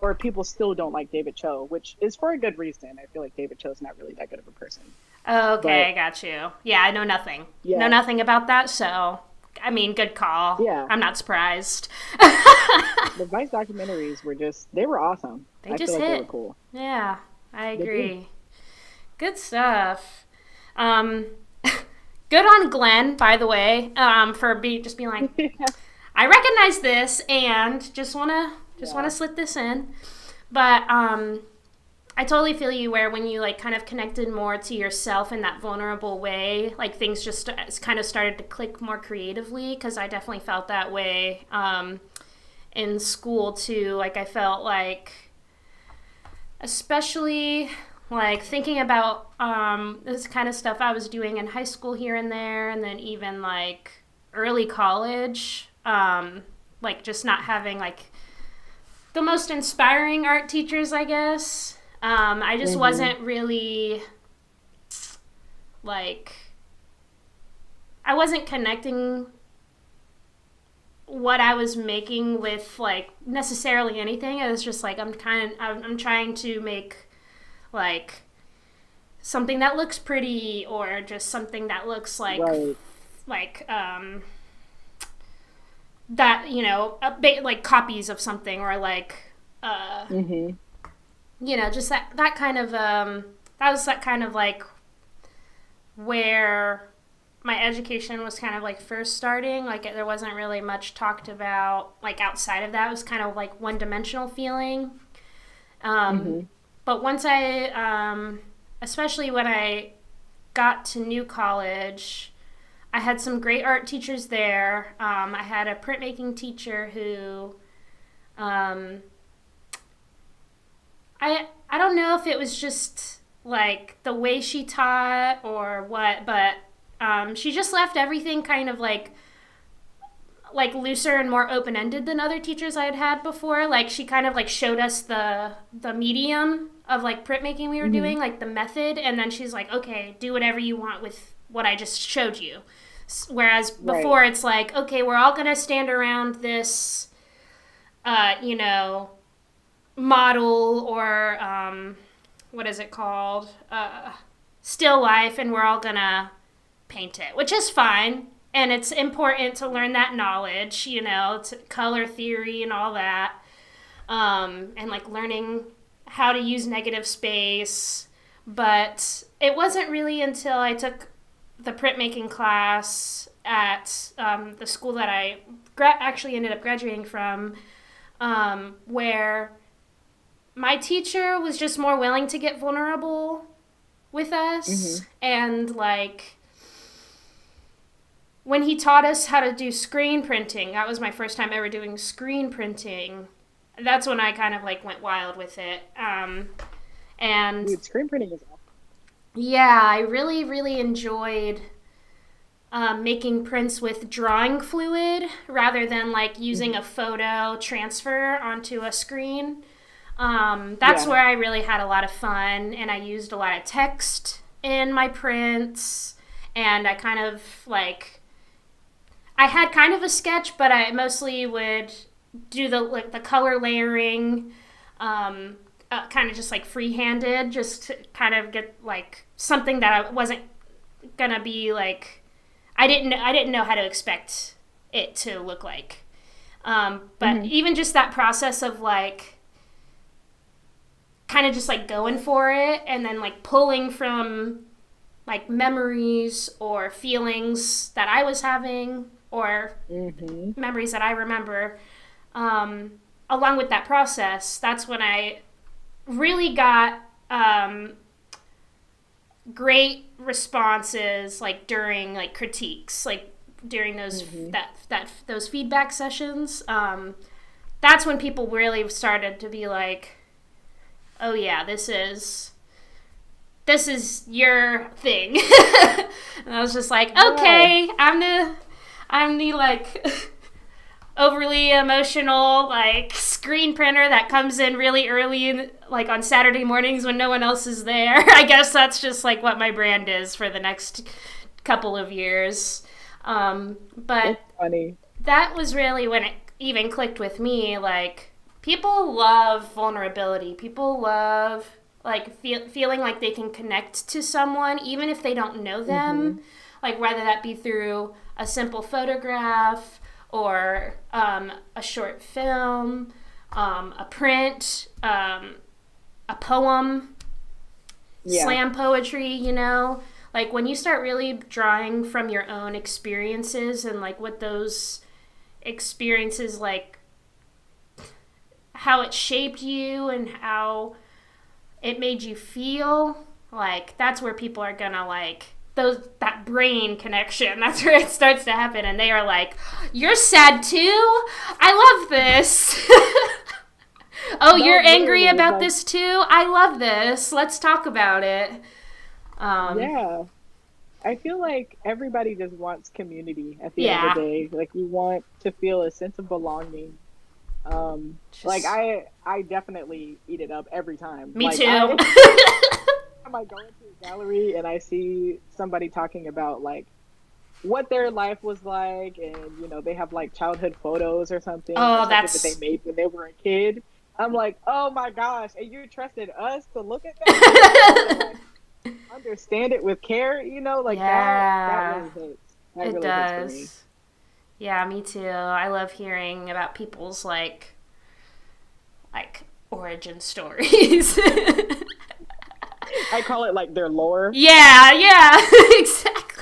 S2: or people still don't like David Cho, which is for a good reason. I feel like David Cho's not really that good of a person.
S1: Okay, I
S2: But
S1: got you. Yeah, I know nothing. Know
S2: yeah.
S1: nothing about that, so I mean, good call.
S2: Yeah.
S1: I'm not surprised.
S2: The Vice documentaries were they were awesome.
S1: They
S2: I feel
S1: just
S2: like they were
S1: hit.
S2: cool.
S1: Yeah, I
S2: They did.
S1: agree. Good stuff. Um, good on Glenn, by the way, for just being like, I recognize this and just wanna
S2: Yeah.
S1: slip this in. But I totally feel you where when you like kind of connected more to yourself in that vulnerable way, like things just kind of started to click more creatively because I definitely felt that way in school too. Like I felt like, especially like thinking about this kind of stuff I was doing in high school here and there, and then even like early college, like just not having like the most inspiring art teachers, I guess. I just
S2: Mhm.
S1: wasn't really like I wasn't connecting what I was making with like necessarily anything. It was just like I'm trying to make like something that looks pretty or just something that looks
S2: Right.
S1: like that like copies of something or like uh
S2: Mhm.
S1: just that kind of that was that kind of like where my education was kind of like first starting. Like there wasn't really much talked about like outside of that. It was kind of like one dimensional feeling. um
S2: Mhm.
S1: but once I especially when I got to New College, I had some great art teachers there. I had a printmaking teacher who um I don't know if it was just like the way she taught or what, but she just left everything kind of like looser and more open ended than other teachers I had had before. Like she kind of like showed us the medium of like printmaking we were
S2: Mhm.
S1: doing, like the method, and then she's like, okay, do whatever you want with what I just showed you. Whereas
S2: Right.
S1: before it's like, okay, we're all gonna stand around this, uh, you know, model or what is it called? Still life, and we're all gonna paint it, which is fine. And it's important to learn that knowledge, to color theory and all that, and like learning how to use negative space. But it wasn't really until I took the printmaking class at the school that I actually ended up graduating from, where my teacher was just more willing to get vulnerable with us.
S2: Mhm.
S1: And like when he taught us how to do screen printing, that was my first time ever doing screen printing. That's when I kind of like went wild with it. And
S2: Dude, screen printing is awesome.
S1: yeah, I really, really enjoyed making prints with drawing fluid rather than like using
S2: Mhm.
S1: a photo transfer onto a screen. That's
S2: Yeah.
S1: where I really had a lot of fun, and I used a lot of text in my prints, and I kind of like I had kind of a sketch, but I mostly would do the color layering, kind of just like free-handed, just to kind of get like something that I wasn't gonna be like I didn't know how to expect it to look like. But
S2: Mhm.
S1: even just that process of like kind of just like going for it and then like pulling from like memories or feelings that I was having or
S2: Mhm.
S1: memories that I remember. Um, Along with that process, that's when I really got great responses like during like critiques, like during
S2: Mhm.
S1: those feedback sessions. That's when people really started to be like, "Oh yeah, this is your thing." And I was just like,
S2: Yeah.
S1: "Okay, I'm the like overly emotional like screen printer that comes in really early in, like on Saturday mornings when no one else is there." I guess that's just like what my brand is for the next couple of years. But
S2: It's funny.
S1: that was really when it even clicked with me. Like, people love vulnerability. People love like feeling like they can connect to someone even if they don't know them,
S2: Mhm.
S1: like whether that be through a simple photograph or a short film, a print, a poem,
S2: Yeah.
S1: slam poetry, you know? Like when you start really drawing from your own experiences and like what those experiences, like how it shaped you and how it made you feel, like that's where people are gonna like those that brain connection. That's where it starts to happen, and they are like, "You're sad too? I love this." "Oh, you're
S2: No,
S1: angry
S2: literally,
S1: about
S2: like,
S1: this too? I love this. Let's talk about it." Um,
S2: yeah. I feel like everybody just wants community at the end of the
S1: yeah,
S2: day. Like we want to feel a sense of belonging. Like
S1: just
S2: I definitely eat it up every time.
S1: me
S2: Like
S1: too.
S2: I might go into a gallery and I see somebody talking about like what their life was like, and they have like childhood photos or
S1: Oh,
S2: something that they
S1: that's
S2: made when they were a kid. I'm like, oh my gosh, and you trusted us to look at that, to like understand it with care, like that
S1: yeah,
S2: really hits. That
S1: it
S2: really hits for me.
S1: does. Yeah, me too. I love hearing about people's like origin stories.
S2: I call it like their lore.
S1: Yeah, yeah, exactly.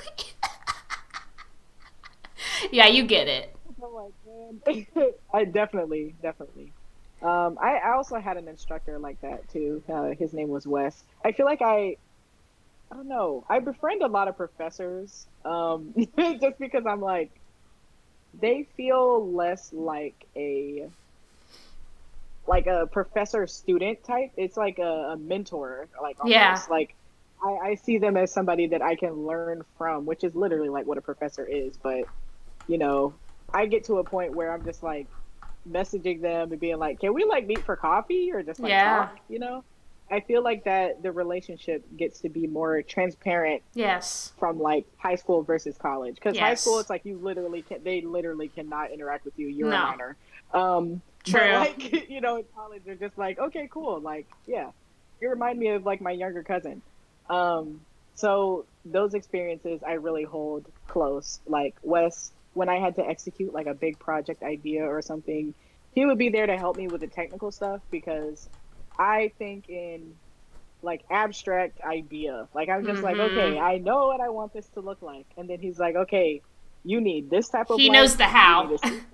S1: Yeah, you get it.
S2: I'm like, man, I definitely. I also had an instructor like that too. His name was Wes. I feel like I don't know. I befriend a lot of professors, just because I'm like, they feel less like a professor student type. It's like a mentor, like
S1: Yeah.
S2: almost like I see them as somebody that I can learn from, which is literally like what a professor is. But you know, I get to a point where I'm just like messaging them and being like, can we like meet for coffee or just like
S1: Yeah.
S2: talk? I feel like that the relationship gets to be more transparent
S1: Yes.
S2: from like high school versus college, because high school,
S1: Yes.
S2: it's like they literally cannot interact with you, you're a
S1: No.
S2: minor. But
S1: True.
S2: like in college they're just like, okay, cool, like, yeah, you remind me of like my younger cousin. So those experiences I really hold close. Like Wes, when I had to execute like a big project idea or something, he would be there to help me with the technical stuff, because I think in like abstract idea. Like I'm just like,
S1: Mm-hmm.
S2: okay, I know what I want this to look like. And then he's like, okay, you need this type of
S1: He
S2: light.
S1: knows the
S2: You need
S1: how.
S2: a sequence.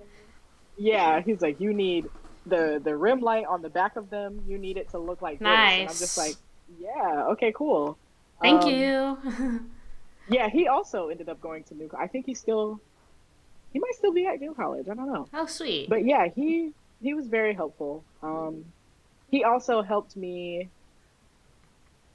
S2: Yeah, he's like, you need the rim light on the back of them. You need it to look like this. And I'm just
S1: Nice.
S2: like, yeah, okay, cool.
S1: Thank
S2: Um,
S1: you.
S2: yeah, he also ended up going to New. I think he might still be at New College. I don't know.
S1: Oh, sweet.
S2: But yeah, he was very helpful. He also helped me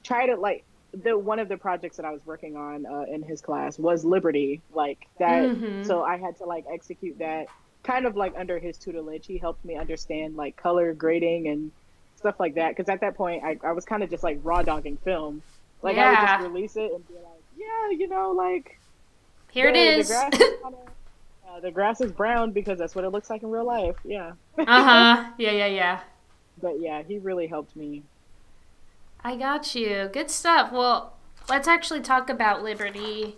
S2: try to like the one of the projects that I was working on in his class was Liberty, like that.
S1: Mm-hmm.
S2: So I had to like execute that kind of like under his tutelage. He helped me understand like color grading and stuff like that. Because at that point, I was kind of just like raw dogging film. Like I would just
S1: Yeah.
S2: release it and be like, yeah, you know, like
S1: Here it
S2: the
S1: is.
S2: grass is kind of the grass is brown because that's what it looks like in real life. Yeah.
S1: Uh-huh. Yeah, yeah, yeah.
S2: But yeah, he really helped me.
S1: I got you. Good stuff. Well, let's actually talk about Liberty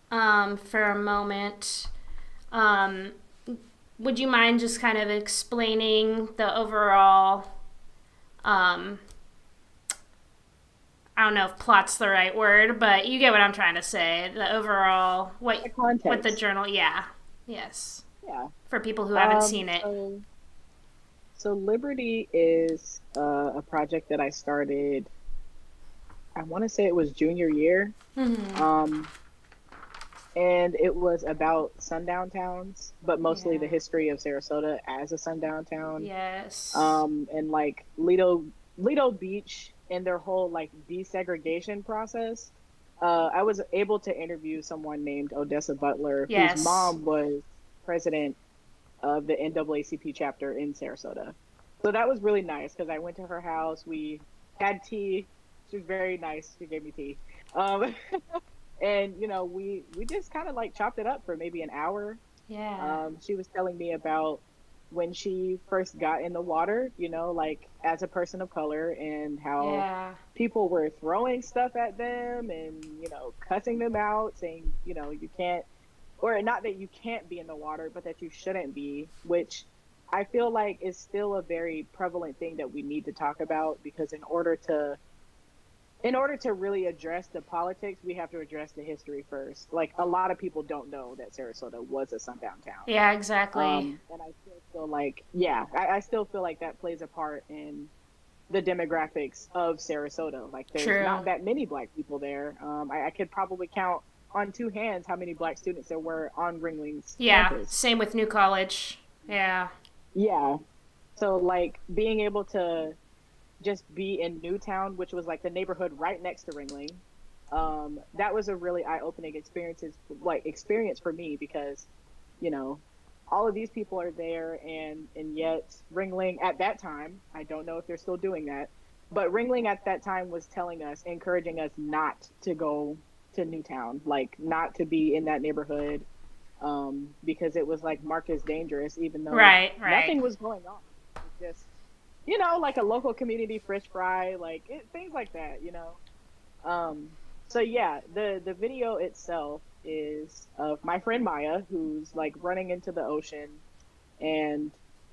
S1: for a moment. Um, would you mind just kind of explaining the overall, um, I don't know if plot's the right word, but you get what I'm trying to say. The overall,
S2: The
S1: what the
S2: context.
S1: journal, yeah. Yes.
S2: Yeah.
S1: For people who haven't seen it.
S2: So Liberty is a project that I started. I want to say it was junior year,
S1: Mm-hmm.
S2: um, and it was about sundown towns, but mostly the
S1: Yeah.
S2: history of Sarasota as a sundown town,
S1: Yes.
S2: and like Lido Beach and their whole like desegregation process. I was able to interview someone named Odessa Butler, whose
S1: Yes.
S2: mom was president of the NAACP chapter in Sarasota. So that was really nice because I went to her house. We had tea. She was very nice. She gave me tea. Um, and you know, we just kind of like chopped it up for maybe an hour.
S1: Yeah.
S2: She was telling me about when she first got in the water, you know, like as a person of color and how
S1: Yeah.
S2: people were throwing stuff at them and, you know, cussing them out, saying, you know, you can't, or not that you can't be in the water, but that you shouldn't be, which I feel like is still a very prevalent thing that we need to talk about because in order to really address the politics, we have to address the history first. Like a lot of people don't know that Sarasota was a sundown town.
S1: Yeah, exactly.
S2: And I still feel like, yeah, I still feel like that plays a part in the demographics of Sarasota. Like there's
S1: True.
S2: not that many black people there. I could probably count on two hands how many black students there were on Ringling's
S1: Yeah.
S2: campus.
S1: Same with New College. Yeah.
S2: Yeah. So like being able to just be in Newtown, which was like the neighborhood right next to Ringling, that was a really eye-opening experience for me because, you know, all of these people are there and yet Ringling at that time, I don't know if they're still doing that, but Ringling at that time was telling us, encouraging us not to go to Newtown, like not to be in that neighborhood, because it was like marked as dangerous, even though
S1: Right, right.
S2: nothing was going on. It was just, you know, like a local community fish fry, things like that, you know. Um, so yeah, the video itself is of my friend Maya, who's like running into the ocean, and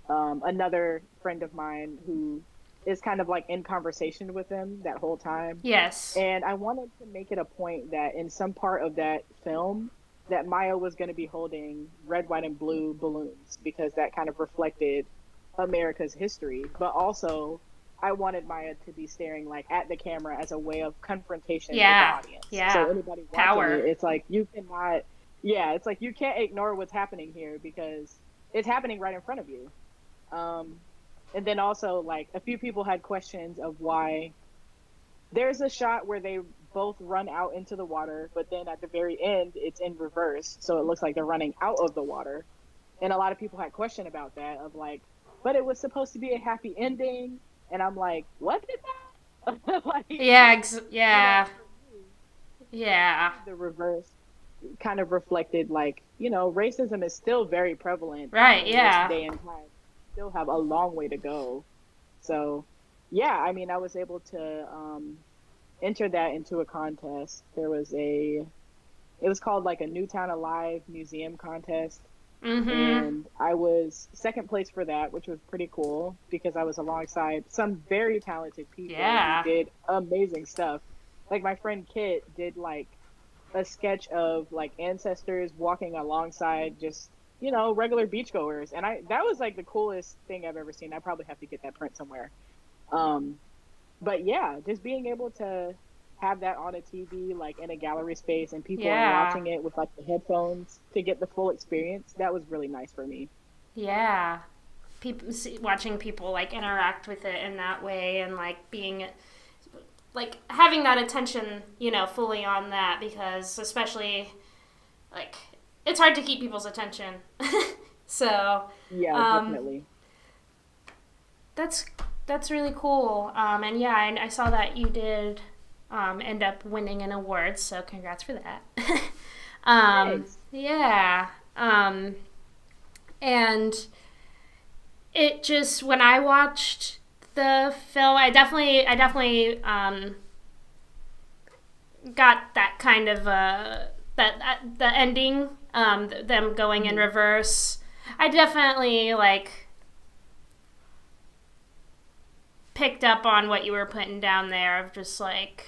S2: another friend of mine who is kind of like in conversation with them that whole time.
S1: Yes.
S2: And I wanted to make it a point that in some part of that film, that Maya was going to be holding red, white, and blue balloons because that kind of reflected America's history. But also, I wanted Maya to be staring like at the camera as a way of confrontation with the
S1: Yeah.
S2: audience. So
S1: Yeah.
S2: anybody watching it,
S1: Power.
S2: it's like you cannot, yeah, it's like you can't ignore what's happening here because it's happening right in front of you. Um, and then also like a few people had questions of why there's a shot where they both run out into the water, but then at the very end, it's in reverse. So it looks like they're running out of the water. And a lot of people had question about that of like, but it was supposed to be a happy ending. And I'm like, what did that? Like,
S1: Yeah.
S2: you know,
S1: Yeah.
S2: for
S1: Yeah.
S2: me, the reverse kind of reflected like, you know, racism is still very prevalent
S1: Right.
S2: in this
S1: Yeah.
S2: day and time. Still have a long way to go. So, yeah, I mean, I was able to enter that into a contest. It was called like a Newtown Alive museum contest.
S1: Mm-hmm.
S2: And I was second place for that, which was pretty cool because I was alongside some very talented people who
S1: Yeah.
S2: did amazing stuff. Like my friend Kit did like a sketch of like ancestors walking alongside just, regular beachgoers. And I that was like the coolest thing I've ever seen. I probably have to get that print somewhere. Um but yeah, just being able to have that on a TV, like in a gallery space, and people are
S1: Yeah.
S2: watching it with like the headphones to get the full experience, that was really nice for me.
S1: Yeah. People watching people like interact with it in that way and like being like having that attention, fully on that because especially like it's hard to keep people's attention. So,
S2: Yeah,
S1: um,
S2: definitely.
S1: that's that's really cool. And yeah, I saw that you did end up winning an award, so congrats for that.
S2: Thanks.
S1: Yeah. And it just when I watched the film, I definitely got that kind of that the ending, them going in
S2: Hmm.
S1: reverse. I definitely like picked up on what you were putting down there of just like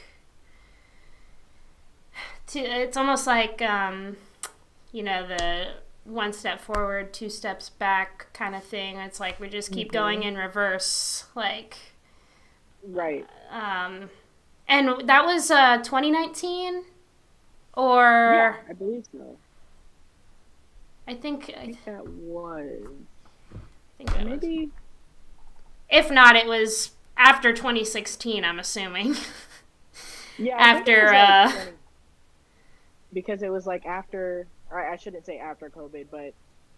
S1: it's almost like the one step forward, two steps back kind of thing. It's like we just keep going
S2: Hmm.
S1: in reverse, like
S2: Right.
S1: um, and that was 2019,
S2: Yeah,
S1: or
S2: I believe so.
S1: I think
S2: I
S1: I
S2: think that was,
S1: think
S2: or
S1: that was.
S2: maybe,
S1: If not, it was after 2016. I'm assuming
S2: yeah, I think it
S1: after
S2: was like 20, because it was like after, or I shouldn't say after COVID, but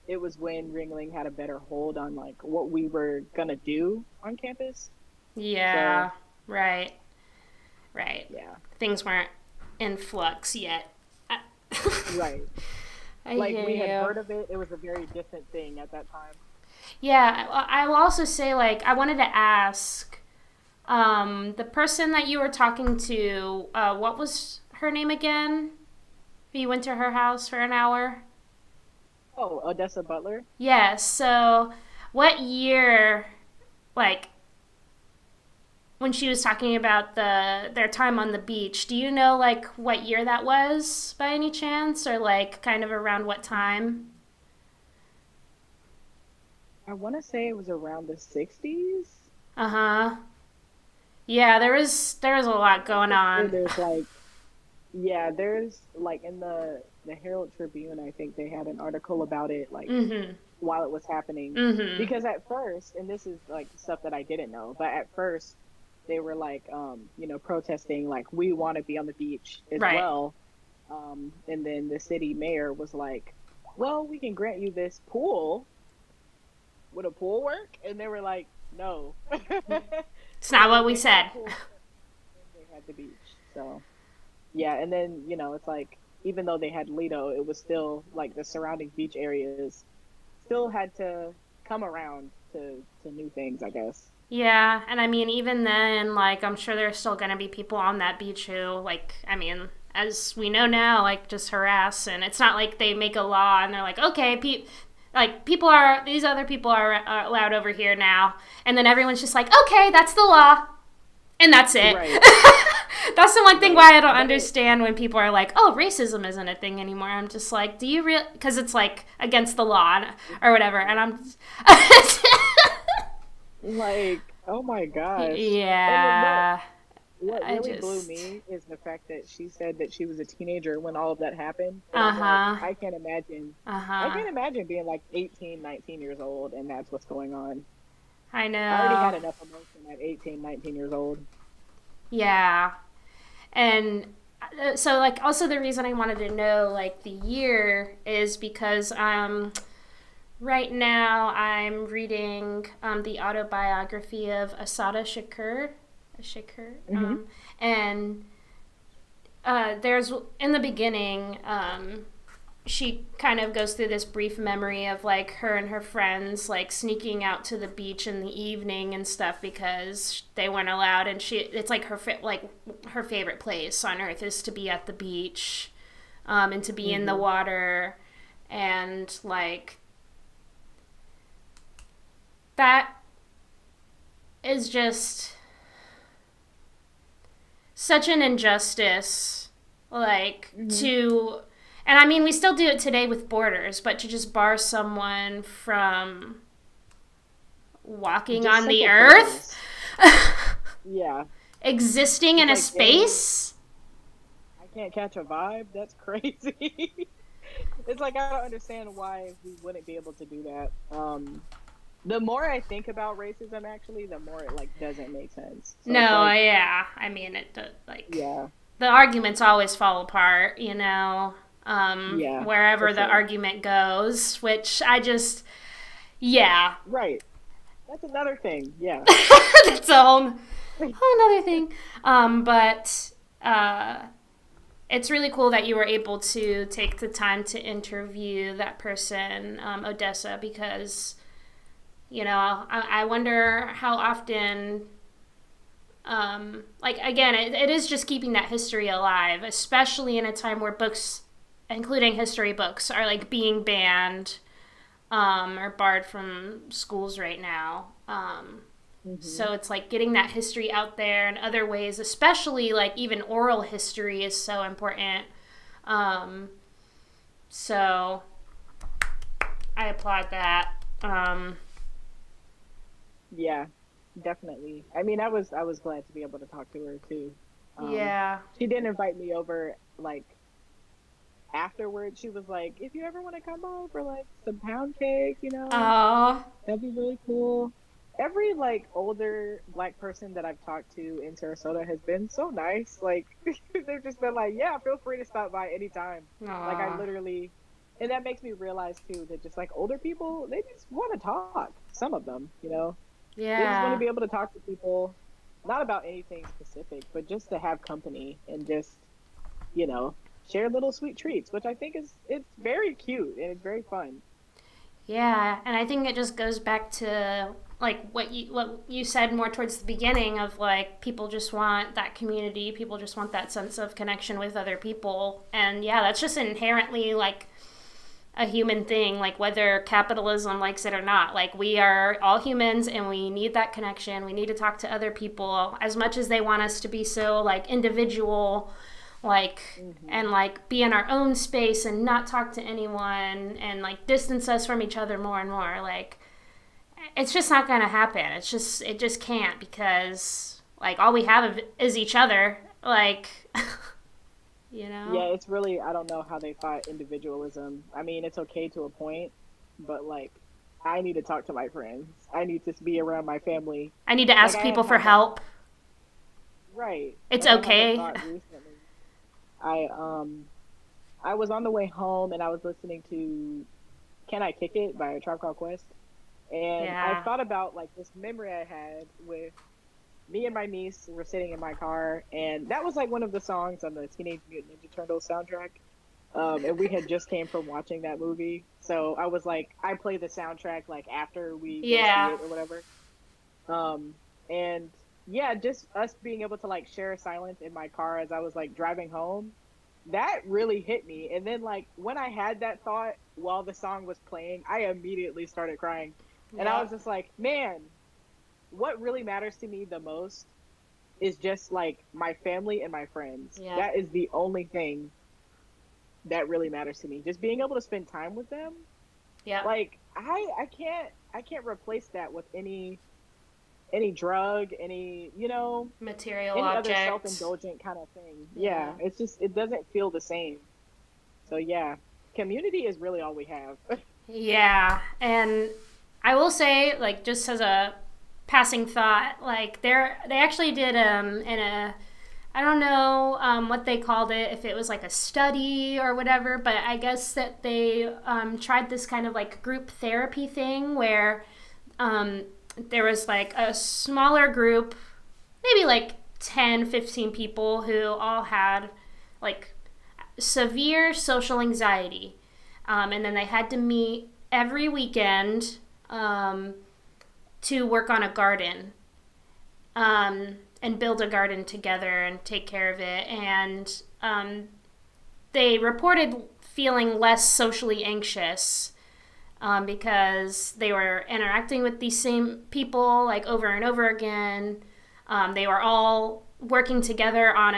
S2: it was when Ringling had a better hold on like what we were gonna do on campus. So,
S1: yeah, right, right.
S2: yeah,
S1: Things weren't in flux yet. I,
S2: right.
S1: I
S2: Like
S1: hear
S2: we had
S1: you.
S2: heard of it, it was a very distant thing at that time.
S1: Yeah, I will also say, like, I wanted to ask the person that you were talking to, what was her name again? You went to her house for an hour?
S2: Oh, Odessa Butler?
S1: Yes, so what year, like, when she was talking about their time on the beach, do you know, like, what year that was by any chance? Or, like, kind of around what time?
S2: I want to say it was around the 60s.
S1: Uh huh. Yeah, there was a
S2: I
S1: lot
S2: want
S1: going
S2: to say
S1: on.
S2: there's like, yeah, there's like in the Herald Tribune, I think they had an article about it like
S1: Mm hmm.
S2: while it was happening.
S1: Mm hmm.
S2: Because at first, and this is like stuff that I didn't know, but at first they were like, protesting like we want to be on the beach as
S1: Right.
S2: well. And then the city mayor was like, well, we can grant you this pool. Would a pool work? And they were like, no.
S1: It's not what
S2: So
S1: we
S2: they had a
S1: said.
S2: pool and they had the beach. So yeah, and then it's like even though they had Lido, it was still like the surrounding beach areas still had to come around to new things, I guess.
S1: Yeah, and I mean, even then, like, I'm sure there's still gonna be people on that beach who, like, I mean, as we know now, like, just harass, and it's not like they make a law and they're like, okay, like, these other people are allowed over here now, and then everyone's just like, okay, that's the law, and that's it.
S2: Right,
S1: That's the one thing
S2: right.
S1: why I don't
S2: But it
S1: understand when people are like, "Oh, racism isn't a thing anymore." I'm just like, "Do you real?" Because it's like against the law or whatever, and I'm. Just
S2: like, oh my gosh. And then no,
S1: Yeah,
S2: what
S1: I
S2: really blew
S1: just.
S2: me is the fact that she said that she was a teenager when all of that happened. And
S1: Uh
S2: I'm like,
S1: huh.
S2: I can't imagine.
S1: Uh
S2: I
S1: huh.
S2: can't imagine being like 18, 19 years old and that's what's going on.
S1: I
S2: I already had
S1: know.
S2: enough emotion at 18, 19 years old.
S1: Yeah, and so like also the reason I wanted to know like the year is because right now I'm reading the autobiography of Asada Shakur,
S2: Hmm.
S1: and there's in the beginning, she kind of goes through this brief memory of like her and her friends like sneaking out to the beach in the evening and stuff because they weren't allowed, and it's like her favorite place on earth is to be at the beach, and to be in the
S2: Hmm.
S1: water, and like that is just such an injustice, like,
S2: Mm-hmm.
S1: to, and I mean, we still do it today with borders, but to just bar someone from walking
S2: Just
S1: on the
S2: simple
S1: earth,
S2: privileges. Yeah.
S1: existing
S2: It's
S1: in a
S2: like, dang,
S1: space.
S2: I can't catch a vibe. That's crazy. It's like I don't understand why we wouldn't be able to do that. The more I think about racism, actually, the more it like doesn't make sense. So it's
S1: No,
S2: like,
S1: yeah. I mean, like,
S2: yeah,
S1: the arguments always fall apart, you know,
S2: yeah, for
S1: wherever the
S2: sure.
S1: argument goes, which I just, yeah.
S2: Right. That's another thing. Yeah.
S1: That's a whole nother thing. But uh, it's really cool that you were able to take the time to interview that person, Odessa, because, you know, I wonder how often, like, again, it is just keeping that history alive, especially in a time where books, including history books, are like being banned, or barred from schools right now.
S2: Hmm.
S1: So it's like getting that history out there in other ways, especially like even oral history is so important. Um, so I applaud that.
S2: Yeah, definitely. I mean, I was glad to be able to talk to her too. Um,
S1: Yeah.
S2: she did invite me over like afterwards. She was like, if you ever want to come over like some pound cake,
S1: Oh,
S2: that'd be really cool. Every like older black person that I've talked to in Sarasota has been so nice. Like they've just been like, yeah, feel free to stop by anytime. Like I
S1: aw.
S2: literally, and that makes me realize too that just like older people, they just want to talk. Some of them. They just want to
S1: Yeah.
S2: be able to talk to people, not about anything specific, but just to have company and just, you know, share little sweet treats, which I think is it's very cute and it's very fun.
S1: Yeah, and I think it just goes back to like what you said more towards the beginning of like people just want that community, people just want that sense of connection with other people. And yeah, that's just inherently like a human thing, like whether capitalism likes it or not. Like we are all humans and we need that connection. We need to talk to other people as much as they want us to be so like individual, like,
S2: Hmm.
S1: and like be in our own space and not talk to anyone and like distance us from each other more and more. Like it's just not going to happen. It just can't, because like all we have is each other. Like, you know.
S2: Yeah, it's really I don't know how they fight individualism. I mean, it's okay to a point, but like I need to talk to my friends. I need to be around my family.
S1: I need to
S2: Like
S1: ask
S2: I had
S1: people for
S2: had that
S1: help.
S2: right.
S1: It's
S2: Like I had that
S1: okay.
S2: thought recently. I was on the way home and I was listening to Can I Kick It by a Tribe Called Quest. And I
S1: Yeah.
S2: thought about like this memory I had with me and my niece were sitting in my car, and that was like one of the songs on the Teenage Mutant Ninja Turtles soundtrack. And we had just came from watching that movie, so I was like, I play the soundtrack like after we go see
S1: Yeah.
S2: it or whatever. And yeah, just us being able to like share silence in my car as I was like driving home, that really hit me. And then like when I had that thought while the song was playing, I immediately started crying. And I was
S1: Yep.
S2: just like, man, what really matters to me the most is just like my family and my friends.
S1: Yep.
S2: That is the only thing that really matters to me. Just being able to spend time with them.
S1: Yep.
S2: Like I can't replace that with any drug,
S1: Material
S2: any other
S1: objects.
S2: self-indulgent kind of thing. Yeah,
S1: Yeah.
S2: it's just it doesn't feel the same. So yeah, community is really all we have.
S1: Yeah. And I will say, like, just as a passing thought, like they actually did in a, I don't know what they called it, if it was like a study or whatever, but I guess that they tried this kind of like group therapy thing where um, there was like a smaller group, maybe like 10, 15 people who all had like severe social anxiety. And then they had to meet every weekend um, to work on a garden, and build a garden together and take care of it. And they reported feeling less socially anxious because they were interacting with these same people like over and over again. They were all working together on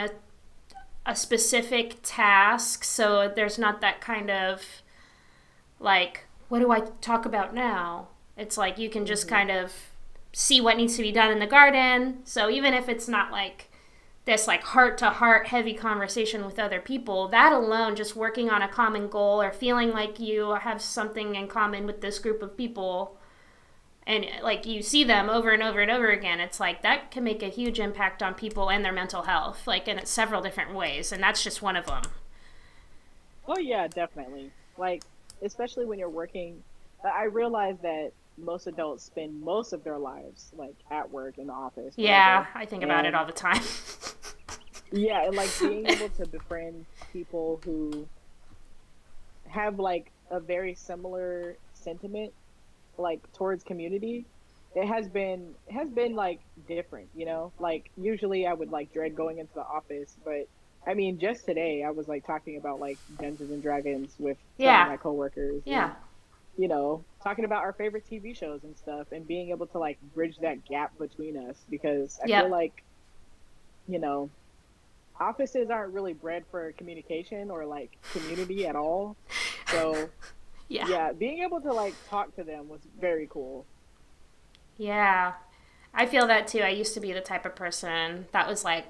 S1: a specific task, so there's not that kind of like, what do I talk about now? It's like you can just kind of see what needs to be done in the garden. So even if it's not like this like heart to heart heavy conversation with other people, that alone, just working on a common goal or feeling like you have something in common with this group of people, and like you see them over and over and over again, it's like that can make a huge impact on people and their mental health, like in several different ways, and that's just one of them.
S2: Oh yeah, definitely. Like, especially when you're working, I realize that most adults spend most of their lives like at work in the office,
S1: Yeah,
S2: whatever.
S1: I think about it
S2: And
S1: all the time.
S2: yeah, and like being able to befriend people who have like a very similar sentiment like towards community, it has been like different, you know? Like usually I would like dread going into the office, but I mean just today I was like talking about like Dungeons and Dragons with some of
S1: Yeah,
S2: my coworkers,
S1: yeah,
S2: and talking about our favorite TV shows and stuff, and being able to like bridge that gap between us, because I feel
S1: yep,
S2: like, you know, offices aren't really bred for communication or like community at all. So,
S1: yeah,
S2: yeah, being able to like talk to them was very cool.
S1: yeah. I feel that too. I used to be the type of person that was like,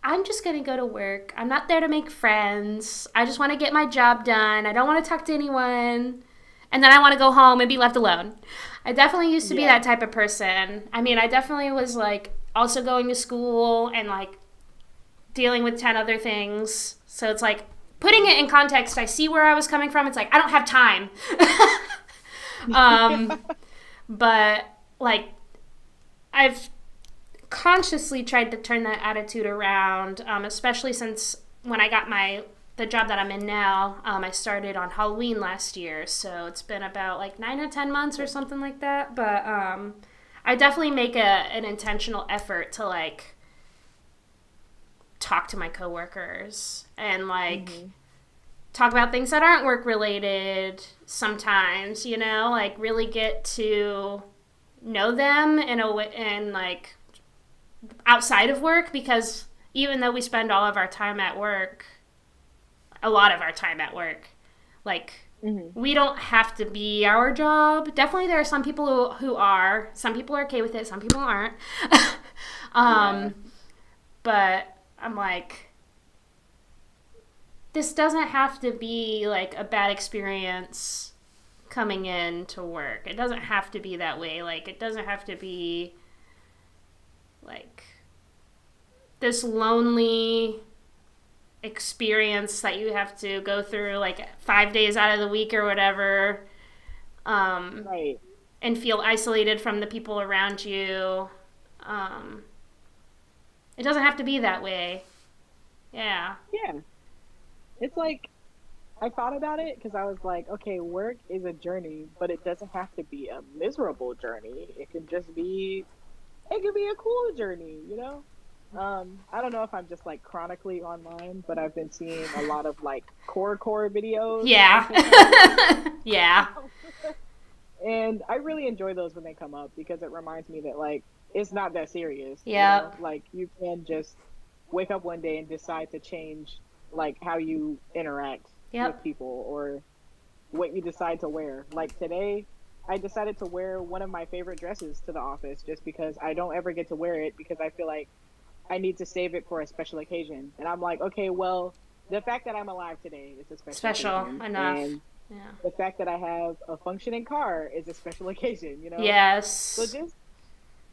S1: I'm just going to go to work. I'm not there to make friends. I just want to get my job done. I don't want to talk to anyone. And then I want to go home and be left alone. I definitely used to be
S2: Yeah.
S1: that type of person. I mean, I definitely was like also going to school and like dealing with 10 other things. So it's like putting it in context, I see where I was coming from. It's like, I don't have time. um, but like, I've consciously tried to turn that attitude around, especially since when I got the job that I'm in now, I started on Halloween last year, so it's been about like 9 or 10 months or something like that. But I definitely make an intentional effort to like talk to my coworkers and like
S2: Hmm.
S1: talk about things that aren't work related sometimes, like really get to know them in a way, and like outside of work, because even though we spend all of our time at work, a lot of our time at work, like
S2: Hmm.
S1: we don't have to be our job. Definitely there are some people who are. Some people are okay with it, some people aren't.
S2: Yeah.
S1: um, but I'm like, this doesn't have to be like a bad experience coming in to work. It doesn't have to be that way. Like, it doesn't have to be like this lonely experience that you have to go through like 5 days out of the week or whatever, um,
S2: Right.
S1: and feel isolated from the people around you. Um, it doesn't have to be that way. Yeah.
S2: Yeah. It's like I thought about it because I was like, okay, work is a journey, but it doesn't have to be a miserable journey. It can be a cool journey, you know? I don't know if I'm just like chronically online, but I've been seeing a lot of like core videos on
S1: Yeah.
S2: TikTok.
S1: Yeah.
S2: And I really enjoy those when they come up because it reminds me that like it's not that serious, you know?
S1: Yep.
S2: Like you can just wake up one day and decide to change like how you interact with
S1: Yep.
S2: people, or what you decide to wear. Like today, I decided to wear one of my favorite dresses to the office just because I don't ever get to wear it, because I feel like I need to save it for a special occasion. And I'm like, okay, well, the fact that I'm alive today is a special
S1: Special
S2: occasion.
S1: enough.
S2: And
S1: Yeah.
S2: the fact that I have a functioning car is a special occasion, you know? So
S1: Yes.
S2: just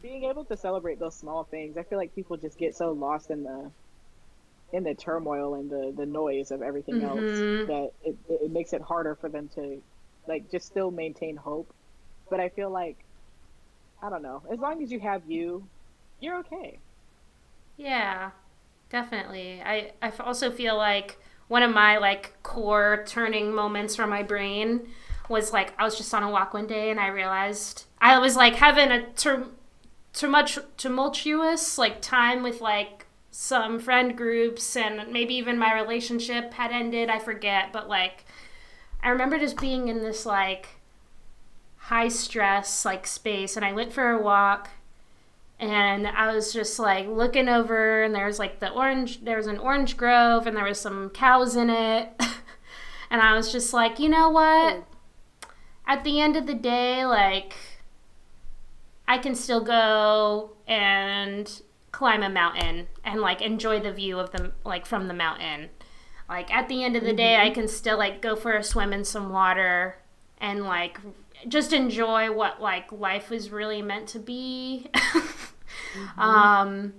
S2: being able to celebrate those small things, I feel like people just get so lost in the turmoil and the noise of everything else
S1: Mm-hmm.
S2: that it makes it harder for them to like just still maintain hope. But I feel like, I don't know, as long as you have you, you're okay.
S1: Yeah. Definitely. I also feel like one of my like core turning moments for my brain was like I was just on a walk one day and I realized I was like having a too much tumultuous like time with like some friend groups, and maybe even my relationship had ended, I forget, but like I remember just being in this like high stress like space, and I went for a walk, and I was just like looking over, and there was like there was an orange grove, and there was some cows in it. And I was just like, you know what? At the end of the day, like, I can still go and climb a mountain and like enjoy the view of the like from the mountain. Like at the end of the day, I can still like go for a swim in some water and like just enjoy what like life is really meant to be. um,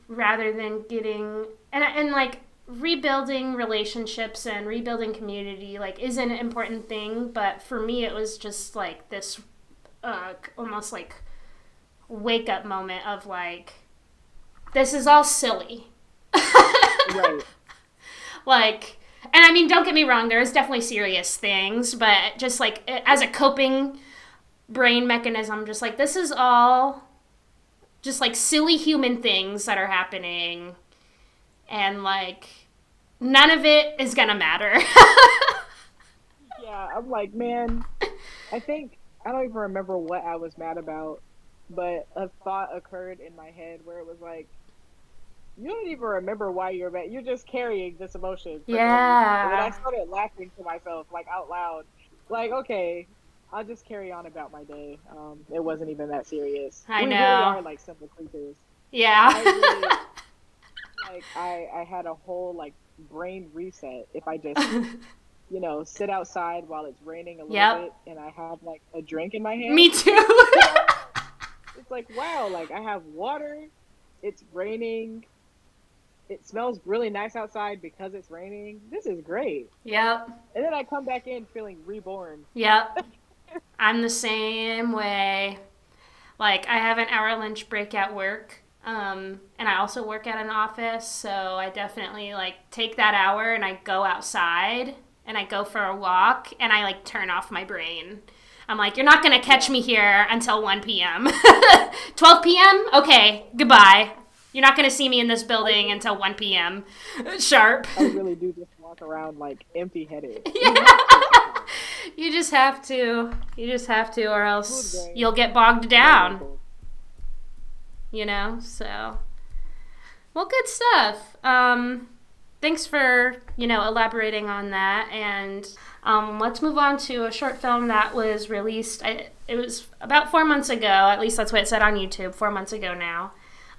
S1: rather than getting and like rebuilding relationships and rebuilding community like is an important thing, but for me it was just like this almost like wake up moment of like this is all silly.
S2: Right.
S1: Like, and I mean, don't get me wrong, there is definitely serious things, but just like as a coping brain mechanism, just like this is all just like silly human things that are happening, and like none of it is gonna matter.
S2: Yeah, I'm like, man, I think I don't even remember what I was mad about, but a thought occurred in my head where it was like, you don't even remember why you're mad. You're just carrying this emotion for no reason. And then I
S1: Yeah.
S2: started laughing to myself, like out loud, like, okay, I'll just carry on about my day. It wasn't even that serious.
S1: I
S2: We really
S1: know.
S2: are like simple creatures.
S1: Yeah.
S2: I really like I had a whole like brain reset if I just sit outside while it's raining a little
S1: Yep.
S2: bit and I have like a drink in my
S1: Me
S2: hand.
S1: too.
S2: You know, it's like wow, like I have water. It's raining. It smells really nice outside because it's raining. This is great.
S1: Yep.
S2: And then I come back in feeling reborn.
S1: Yep. I'm the same way. Like, I have an hour lunch break at work. And I also work at an office, so I definitely like take that hour and I go outside and I go for a walk and I like turn off my brain. I'm like, you're not gonna catch
S2: Yeah,
S1: me here until 1 p.m. 12 p.m. Okay, goodbye. You're not gonna see me in this
S2: I
S1: building
S2: really,
S1: until 1 p.m. Sharp.
S2: I really do just walk around like empty-headed. You
S1: Yeah.
S2: have to sometimes.
S1: You just have to. You just have to, or
S2: Food
S1: else you'll
S2: grain,
S1: get bogged
S2: no
S1: down,
S2: mental.
S1: So. Well, good stuff. Thanks for, elaborating on that. And let's move on to a short film that was released. It was about 4 months ago. At least that's what it said on YouTube, 4 months ago now.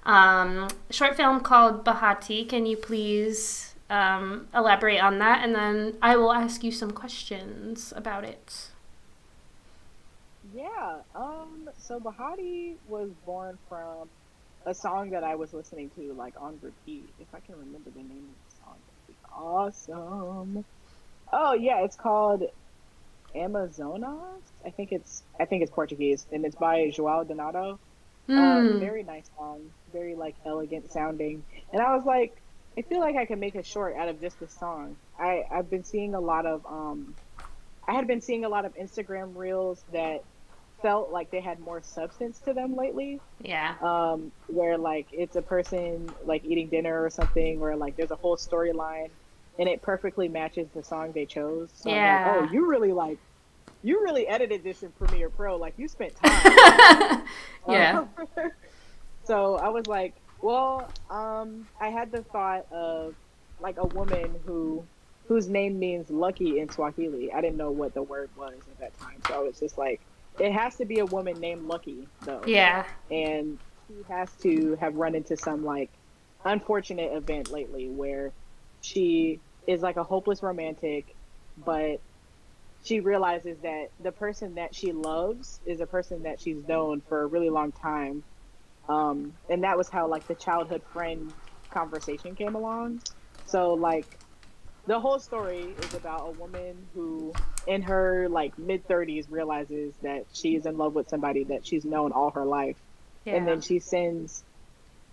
S1: A short film called Bahati. Can you please elaborate on that? And then I will ask you some questions about it.
S2: Yeah. So Bahati was born from a song that I was listening to like on repeat. If I can remember the name of the song, that'd be awesome. Oh yeah, it's called Amazonas. I think it's Portuguese, and it's by João Donato.
S1: Hmm.
S2: Very nice song, very like elegant sounding. And I was like, I feel like I can make a short out of just this song. I've been seeing a lot of I had been seeing a lot of Instagram reels that felt like they had more substance to them lately.
S1: Yeah.
S2: Where like it's a person like eating dinner or something, where like there's a whole storyline and it perfectly matches the song they chose. So I'm like, oh,
S1: Yeah.
S2: you really edited this in Premiere Pro, like you spent time, you know.
S1: Yeah.
S2: Um, so I was like, well, I had the thought of like a woman whose name means lucky in Swahili. I didn't know what the word was at that time, so I was just like, it has to be a woman named Lucky though,
S1: Yeah.
S2: and she has to have run into some like unfortunate event lately where she is like a hopeless romantic, but she realizes that the person that she loves is a person that she's known for a really long time. And that was how like the childhood friend conversation came along. So like the whole story is about a woman who in her like mid 30s realizes that she's in love with somebody that she's known all her life, and
S1: Yeah.
S2: then she sends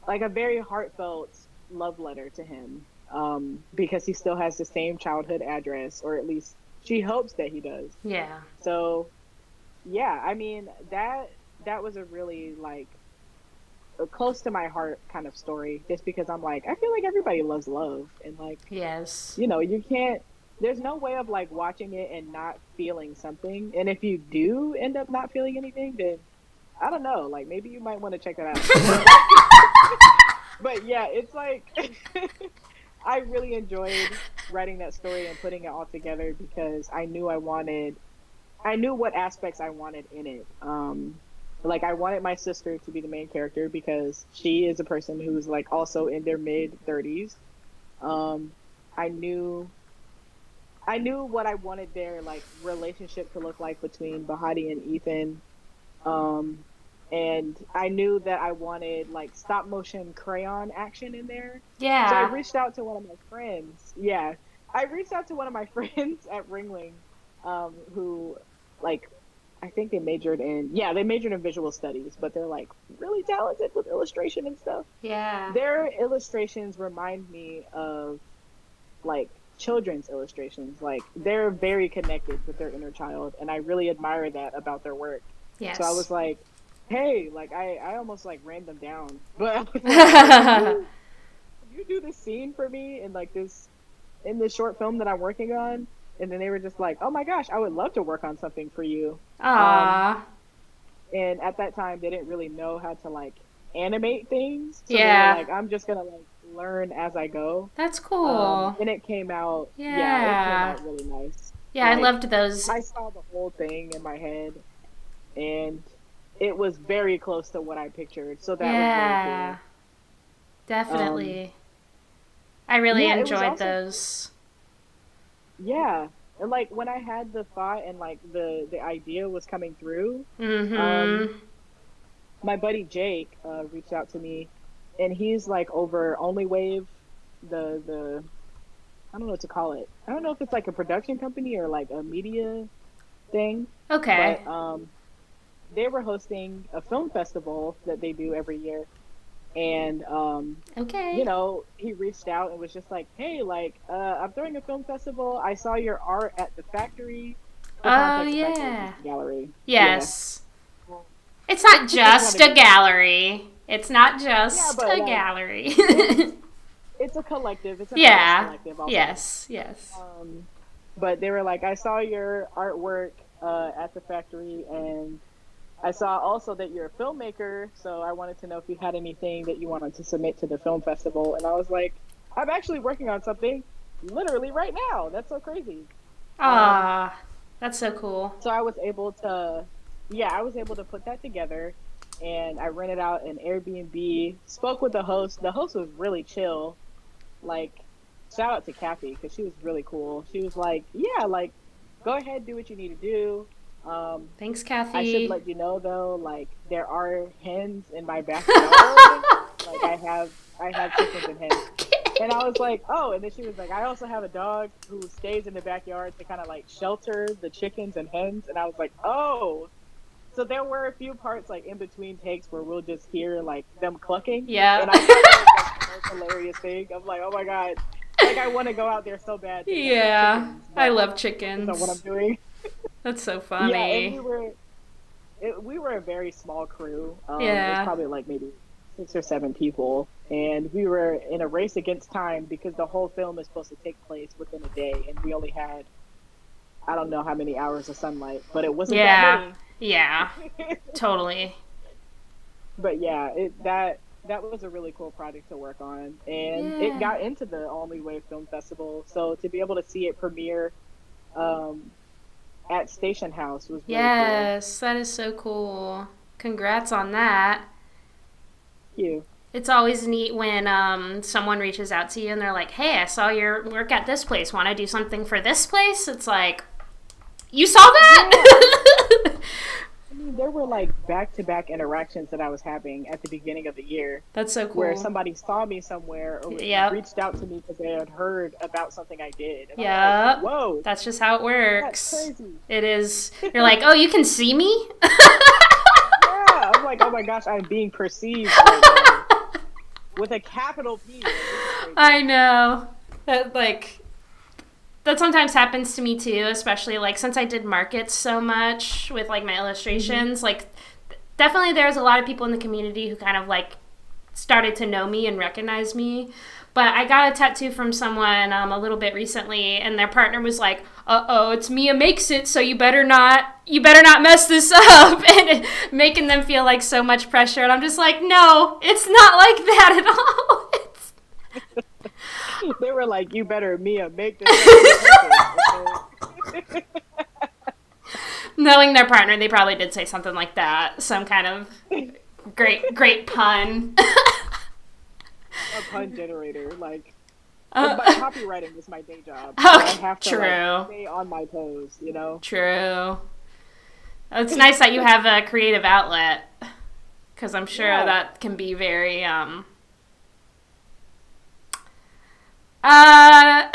S2: like a very heartfelt love letter to him, because he still has the same childhood address, or at least she hopes that he does.
S1: Yeah.
S2: So yeah, I mean that was a really like a close to my heart kind of story, just because I'm like, I feel like everybody loves love, and like,
S1: Yes.
S2: you can't there's no way of like watching it and not feeling something. And if you do end up not feeling anything, then I don't know, like maybe you might want to check that out. But yeah, it's like I really enjoyed writing that story and putting it all together because I knew what aspects I wanted in it. Like I wanted my sister to be the main character because she is a person who's like also in their mid 30s. Um, I knew I knew what I wanted their like relationship to look like between Bahati and Ethan. Um, and I knew that I wanted like stop motion crayon action in there. So I
S1: Yeah.
S2: reached out to one of my friends. Yeah. I reached out to one of my friends at Ringling, who like I think they majored in visual studies, but they're like really talented with illustration and stuff.
S1: Yeah.
S2: Their illustrations remind me of like children's illustrations. Like they're very connected with their inner child, and I really admire that about their work. So I
S1: Yes.
S2: was like, hey, like I almost like ran them down, but I was like, hey, can you do this scene for me in like this in this short film that I'm working on? And then they were just like, oh my gosh, I would love to work on something for you. Um,
S1: Aw.
S2: and at that time, they didn't really know how to like animate things, so they were
S1: Yeah.
S2: like, I'm just gonna like learn as I go.
S1: That's cool.
S2: And it came out, yeah, it came
S1: Yeah.
S2: out really nice.
S1: Yeah, I
S2: Like
S1: loved those.
S2: I saw the whole thing in my head, and it was very close to what I pictured, so that was really
S1: Yeah.
S2: cool. Um,
S1: Definitely. I really
S2: yeah, it was
S1: enjoyed
S2: also
S1: those.
S2: yeah, and like when I had the thought and like the idea was coming through, um,
S1: Mm-hmm.
S2: my buddy Jake reached out to me, and he's like over Only Wave, the I don't know what to call it. I don't know if it's like a production company or like a media thing,
S1: Okay.
S2: but they were hosting a film festival that they do every year, and you
S1: Okay.
S2: know, he reached out and was just like, "Hey, like, I'm throwing a film festival. I saw your art at the factory. For
S1: Oh,
S2: context, the factory is
S1: yeah.
S2: just a gallery. Yeah,
S1: Yes. It's not
S2: just want
S1: just
S2: to
S1: a
S2: be
S1: gallery. It's not
S2: yeah,
S1: just
S2: but
S1: a
S2: like,
S1: gallery.
S2: it's it's a collective. It's an artist
S1: Yeah.
S2: collective also.
S1: Yes. Yes.
S2: Um, but they were like, I saw your artwork at the factory, and I saw also that you're a filmmaker, so I wanted to know if you had anything that you wanted to submit to the film festival. And I was like, I'm actually working on something literally right now. That's so crazy. Um,
S1: Ah, that's so cool.
S2: so I was able to, yeah, I was able to put that together, and I rented out an Airbnb, spoke with the host. The host was really chill. Like, shout out to Kathy because she was really cool. She was like, yeah, like, go ahead, do what you need to do. Um,
S1: Thanks,
S2: I should
S1: Kathy.
S2: let you know though, like there are hens in my backyard. Like I have chickens and hens. And I was like, oh, and then she was like, I also have a dog who stays in the backyard to kind of like shelter the chickens and hens. And I was like, oh. So there were a few parts like in between takes where we'll just hear like them clucking.
S1: Yeah.
S2: And I thought that was like the most hilarious thing. I'm like, oh my God. Like I want to go out there so bad to pet these
S1: Yeah.
S2: chickens,
S1: I
S2: but
S1: love
S2: I'm focused on what I'm
S1: chickens.
S2: doing.
S1: That's so
S2: Yeah, and
S1: funny.
S2: we were a very small crew. It was
S1: Yeah.
S2: probably like maybe 6 or 7 people, and we were in a race against time because the whole film is supposed to take place within a day, and we only had I don't know how many hours of sunlight, but it wasn't that
S1: Yeah.
S2: many.
S1: Yeah. Totally.
S2: But yeah, that was a really cool project to work on, and it
S1: Yeah.
S2: got into the Only Way Film Festival. So to be able to see it premiere um, at Station House was really cool.
S1: Yes, that is so cool. Congrats on that.
S2: Thank you.
S1: It's always neat when someone reaches out to you and they're like, "Hey, I saw your work at this place. Want to do something for this place?" It's like, "You saw
S2: Yeah.
S1: that?"
S2: I mean, there were like back-to-back interactions that I was having at the beginning of the year
S1: That's so
S2: where
S1: cool.
S2: somebody saw me somewhere or
S1: Yep.
S2: reached out to me because they had heard about something I did. And I was like,
S1: Yep.
S2: whoa,
S1: That's just how it
S2: that's
S1: works.
S2: crazy.
S1: It is. You're like, "Oh, you can see me?"
S2: Yeah. I'm like, oh my gosh, I'm being perceived right now with a capital P. Like, this is crazy.
S1: I know. That sometimes happens to me too, especially like since I did markets so much with like my
S2: Hmm.
S1: illustrations. Like, definitely there's a lot of people in the community who kind of like started to know me and recognize me. But I got a tattoo from someone a little bit recently, and their partner was like, "Uh-oh, it's MiaMakes, so you better not mess this up," and making them feel like so much pressure. And I'm just like, no, it's not like that at all.
S2: They were like, "You better Mia make this."
S1: Knowing their partner, they probably did say something like that. Some kind of great pun.
S2: A pun generator, like. But copywriting is my day job. So
S1: Okay,
S2: I have to like, stay on my toes, you know?
S1: True. It's nice that you have a creative outlet, because I'm sure that can be very, not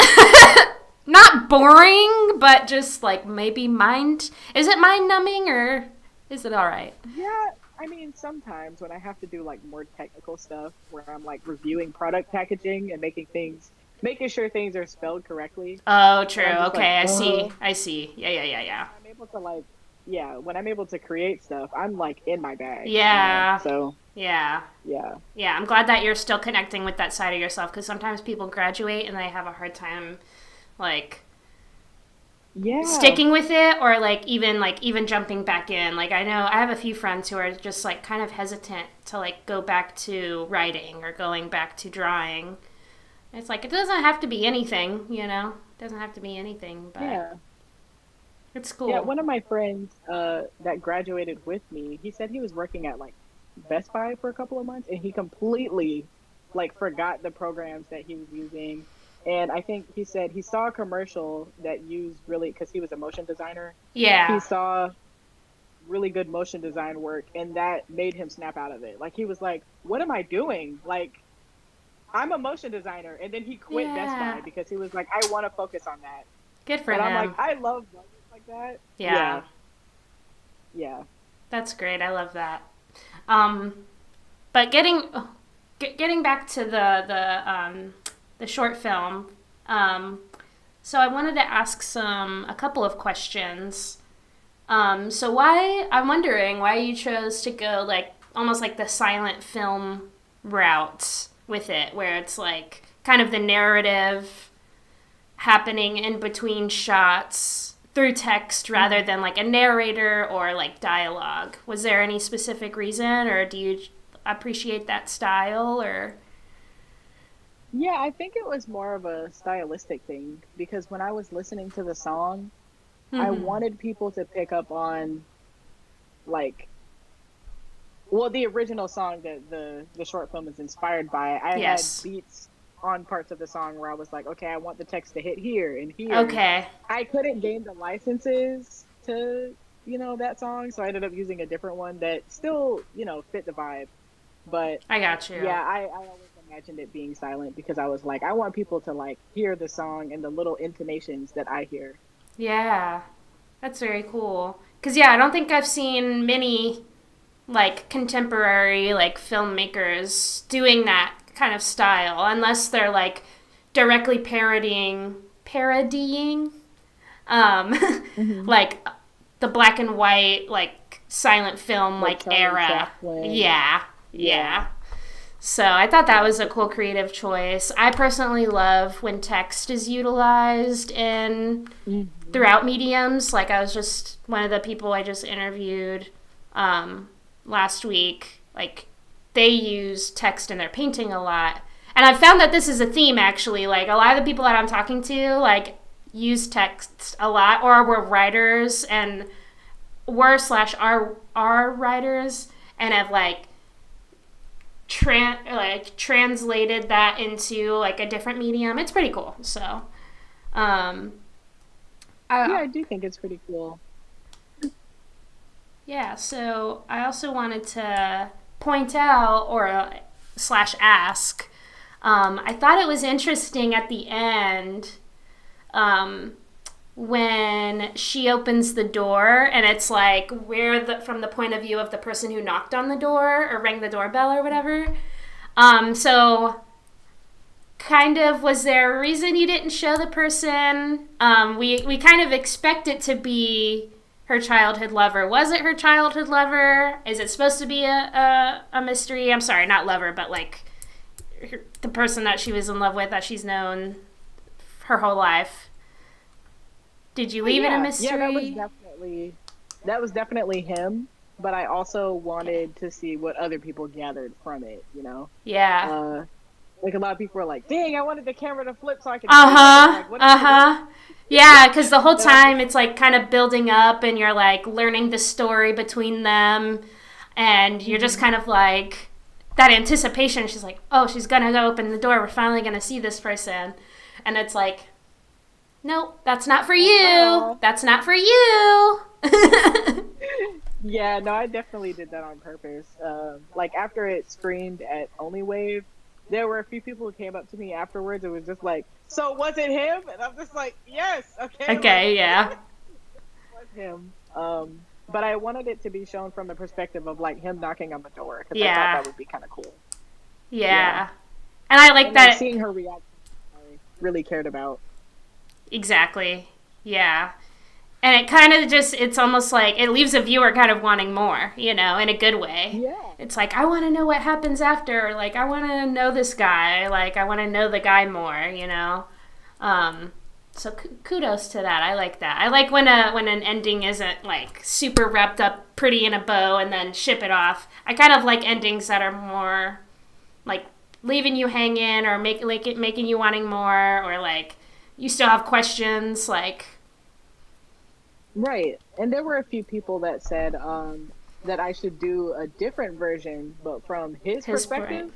S1: boring, but just like maybe is it mind numbing, or is it all right?
S2: Yeah, I mean, sometimes when I have to do like more technical stuff where I'm like reviewing product packaging and making sure things are spelled correctly.
S1: Oh, true. Okay,
S2: like,
S1: I see. Yeah.
S2: I'm able to like, when I'm able to create stuff, I'm like in my bag.
S1: Yeah.
S2: You know? So.
S1: Yeah. I'm glad that you're still connecting with that side of yourself, because sometimes people graduate and they have a hard time, like, sticking with it, or even jumping back in. Like, I know I have a few friends who are just like kind of hesitant to like go back to writing or going back to drawing. It's like, it doesn't have to be anything, you know? It doesn't have to be anything, but it's cool.
S2: Yeah, one of my friends that graduated with me, he said he was working at like Best Buy for a couple of months, and he completely like forgot the programs that he was using. And I think he said he saw a commercial that used because he was a motion designer.
S1: Yeah.
S2: He saw really good motion design work, and that made him snap out of it. Like, he was like, what am I doing? Like, I'm a motion designer. And then he quit Best Buy because he was like, I want to focus on that.
S1: Good for him.
S2: And I'm like, I love moments like that.
S1: Yeah. That's great. I love that. But getting back to the short film, so I wanted to ask a couple of questions. So I'm wondering why you chose to go like almost like the silent film route with it, where it's like kind of the narrative happening in between shots through text rather than like a narrator or like dialogue. Was there any specific reason, or do you appreciate that style, or?
S2: Yeah, I think it was more of a stylistic thing, because when I was listening to the song, I wanted people to pick up on like, well, the original song that the short film is inspired by. I had beats on parts of the song where I was like, okay, I want the text to hit here and here.
S1: Okay.
S2: I couldn't gain the licenses to, that song, so I ended up using a different one that still, fit the vibe. But
S1: I got you.
S2: Yeah, I always imagined it being silent, because I was like, I want people to like hear the song and the little intonations that I hear.
S1: Yeah, that's very cool. Because I don't think I've seen many like contemporary like filmmakers doing that kind of style, unless they're like directly parodying like the black and white like silent film like era. Yeah. So I thought that was a cool creative choice. I personally love when text is utilized in throughout mediums. Like, I was just one of the people I just interviewed last week. Like, they use text in their painting a lot. And I've found that this is a theme, actually. Like, a lot of the people that I'm talking to, like, use text a lot, or were writers and are writers, and have, like, translated that into like a different medium. It's pretty cool. So
S2: I do think it's pretty cool.
S1: Yeah, so I also wanted to point out or / ask, I thought it was interesting at the end when she opens the door, and it's like from the point of view of the person who knocked on the door or rang the doorbell or whatever. So kind of, was there a reason you didn't show the person? We kind of expect it to be her childhood lover. Was it her childhood lover? Is it supposed to be a mystery? I'm sorry, not lover, but like the person that she was in love with that she's known her whole life. Did you leave it a
S2: Yeah,
S1: mystery?
S2: that was definitely him. But I also wanted to see what other people gathered from it. You know,
S1: Yeah.
S2: uh, like a lot of people were like, "Dang, I wanted the camera to flip so I could
S1: Uh
S2: see him." And I'm
S1: huh.
S2: like, "What did
S1: Uh
S2: you do?"
S1: huh. Yeah, because the whole
S2: And I'm just
S1: time it's like kind of building up and you're like learning the story between them. And you're just
S2: Mhm.
S1: kind of like that anticipation. She's like, oh, she's going to go open the door. We're finally going to see this person. And it's like, nope, that's not for you.
S2: Uh-uh.
S1: That's not for you.
S2: Yeah, no, I definitely did that on purpose. Like after it screened at Only Wave, there were a few people who came up to me afterwards. It was just like, "So was it him?" And I'm just like, "Yes, okay, like
S1: Okay, yeah.
S2: it was him." But I wanted it to be shown from the perspective of like him knocking on the door because I thought
S1: Yeah.
S2: that would be kind of cool. Yeah,
S1: Yeah. And I like
S2: and like
S1: that.
S2: seeing her reaction, I really cared about.
S1: Exactly. Yeah. And it kind of just, it's almost like it leaves a viewer kind of wanting more, in a good way.
S2: Yeah.
S1: It's like, I want to know what happens after. Like, I want to know this guy. Like, I want to know the guy more. Um, so kudos to that. I like that. I like when an ending isn't like super wrapped up pretty in a bow and then ship it off. I kind of like endings that are more like leaving you hanging or making you wanting more or like you still have questions like
S2: Right. And there were a few people that said that I should do a different version, but from his
S1: his brain.
S2: perspective.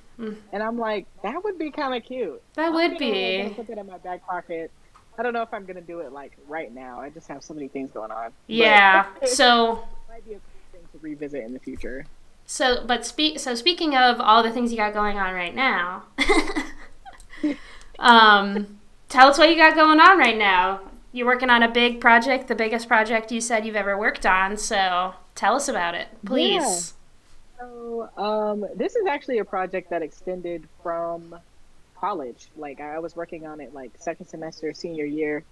S2: And I'm like, that would be kind of cute.
S1: That would
S2: I'm gonna
S1: be.
S2: put that in my back pocket. I don't know if I'm gonna do it like right now. I just have so many things going on. But
S1: Yeah.
S2: it
S1: So
S2: might be a cool thing to revisit in the future.
S1: speaking of all the things you got going on right now, um, tell us what you got going on right now. You're working on a big project, the biggest project you said you've ever worked on. So tell us about it,
S2: Yeah.
S1: please.
S2: So, this is actually a project that extended from college. Like I was working on it like second semester, senior year,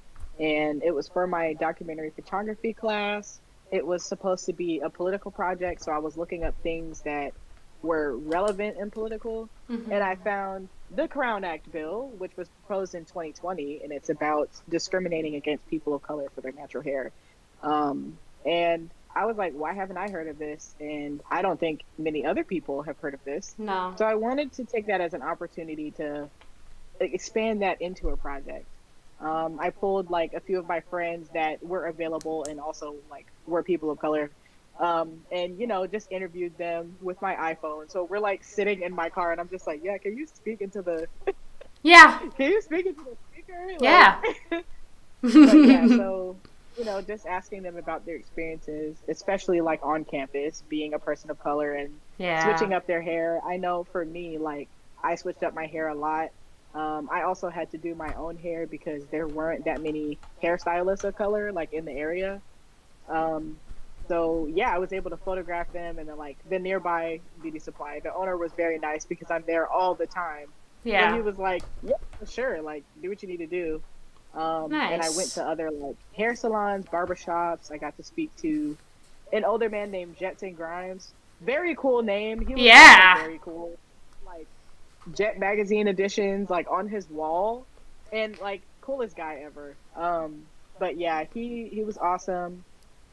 S2: and it was for my documentary photography class. It was supposed to be a political project, so I was looking up things that were relevant and political, and I found the Crown Act bill, which was proposed in 2020, and it's about discriminating against people of color for their natural hair. And I was like, why haven't I heard of this? And I don't think many other people have heard of this.
S1: No.
S2: So I wanted to take that as an opportunity to expand that into a project. I pulled like a few of my friends that were available and also like were people of color. And just interviewed them with my iPhone. So we're like sitting in my car and I'm just like, yeah, can you speak into the
S1: Yeah.
S2: can you speak into the speaker?
S1: Yeah.
S2: Like but yeah, so just asking them about their experiences, especially like on campus, being a person of color and
S1: Yeah.
S2: switching up their hair. I know for me, like I switched up my hair a lot. I also had to do my own hair because there weren't that many hairstylists of color like in the area. Um, so yeah, I was able to photograph them and then like the nearby beauty supply. The owner was very nice because I'm there all the time. So he
S1: Yeah.
S2: was like, yeah, sure, like do what you need to do. And I went
S1: Nice.
S2: to other like hair salons, barbershops. I got to speak to an older man named Jetson Grimes. Very cool name. He was also
S1: Yeah.
S2: very cool. Like Jet magazine editions, like on his wall, and like coolest guy ever. But yeah, he was awesome,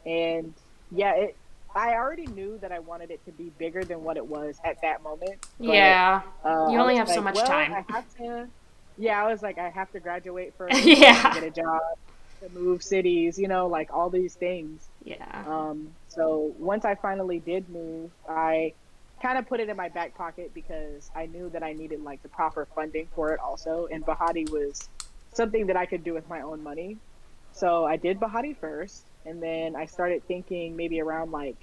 S2: and yeah, it. I already knew that I wanted it to be bigger than what it was at that moment, but
S1: Yeah. You
S2: I
S1: only
S2: was
S1: have so
S2: like,
S1: much
S2: well,
S1: time.
S2: I have to. Yeah, I was like, I have to graduate first. I have to
S1: Yeah.
S2: get a job, to move cities, like all these things.
S1: Yeah.
S2: So once I finally did move, I kind of put it in my back pocket because I knew that I needed like the proper funding for it also. And Bahati was something that I could do with my own money. So I did Bahati first. And then I started thinking maybe around like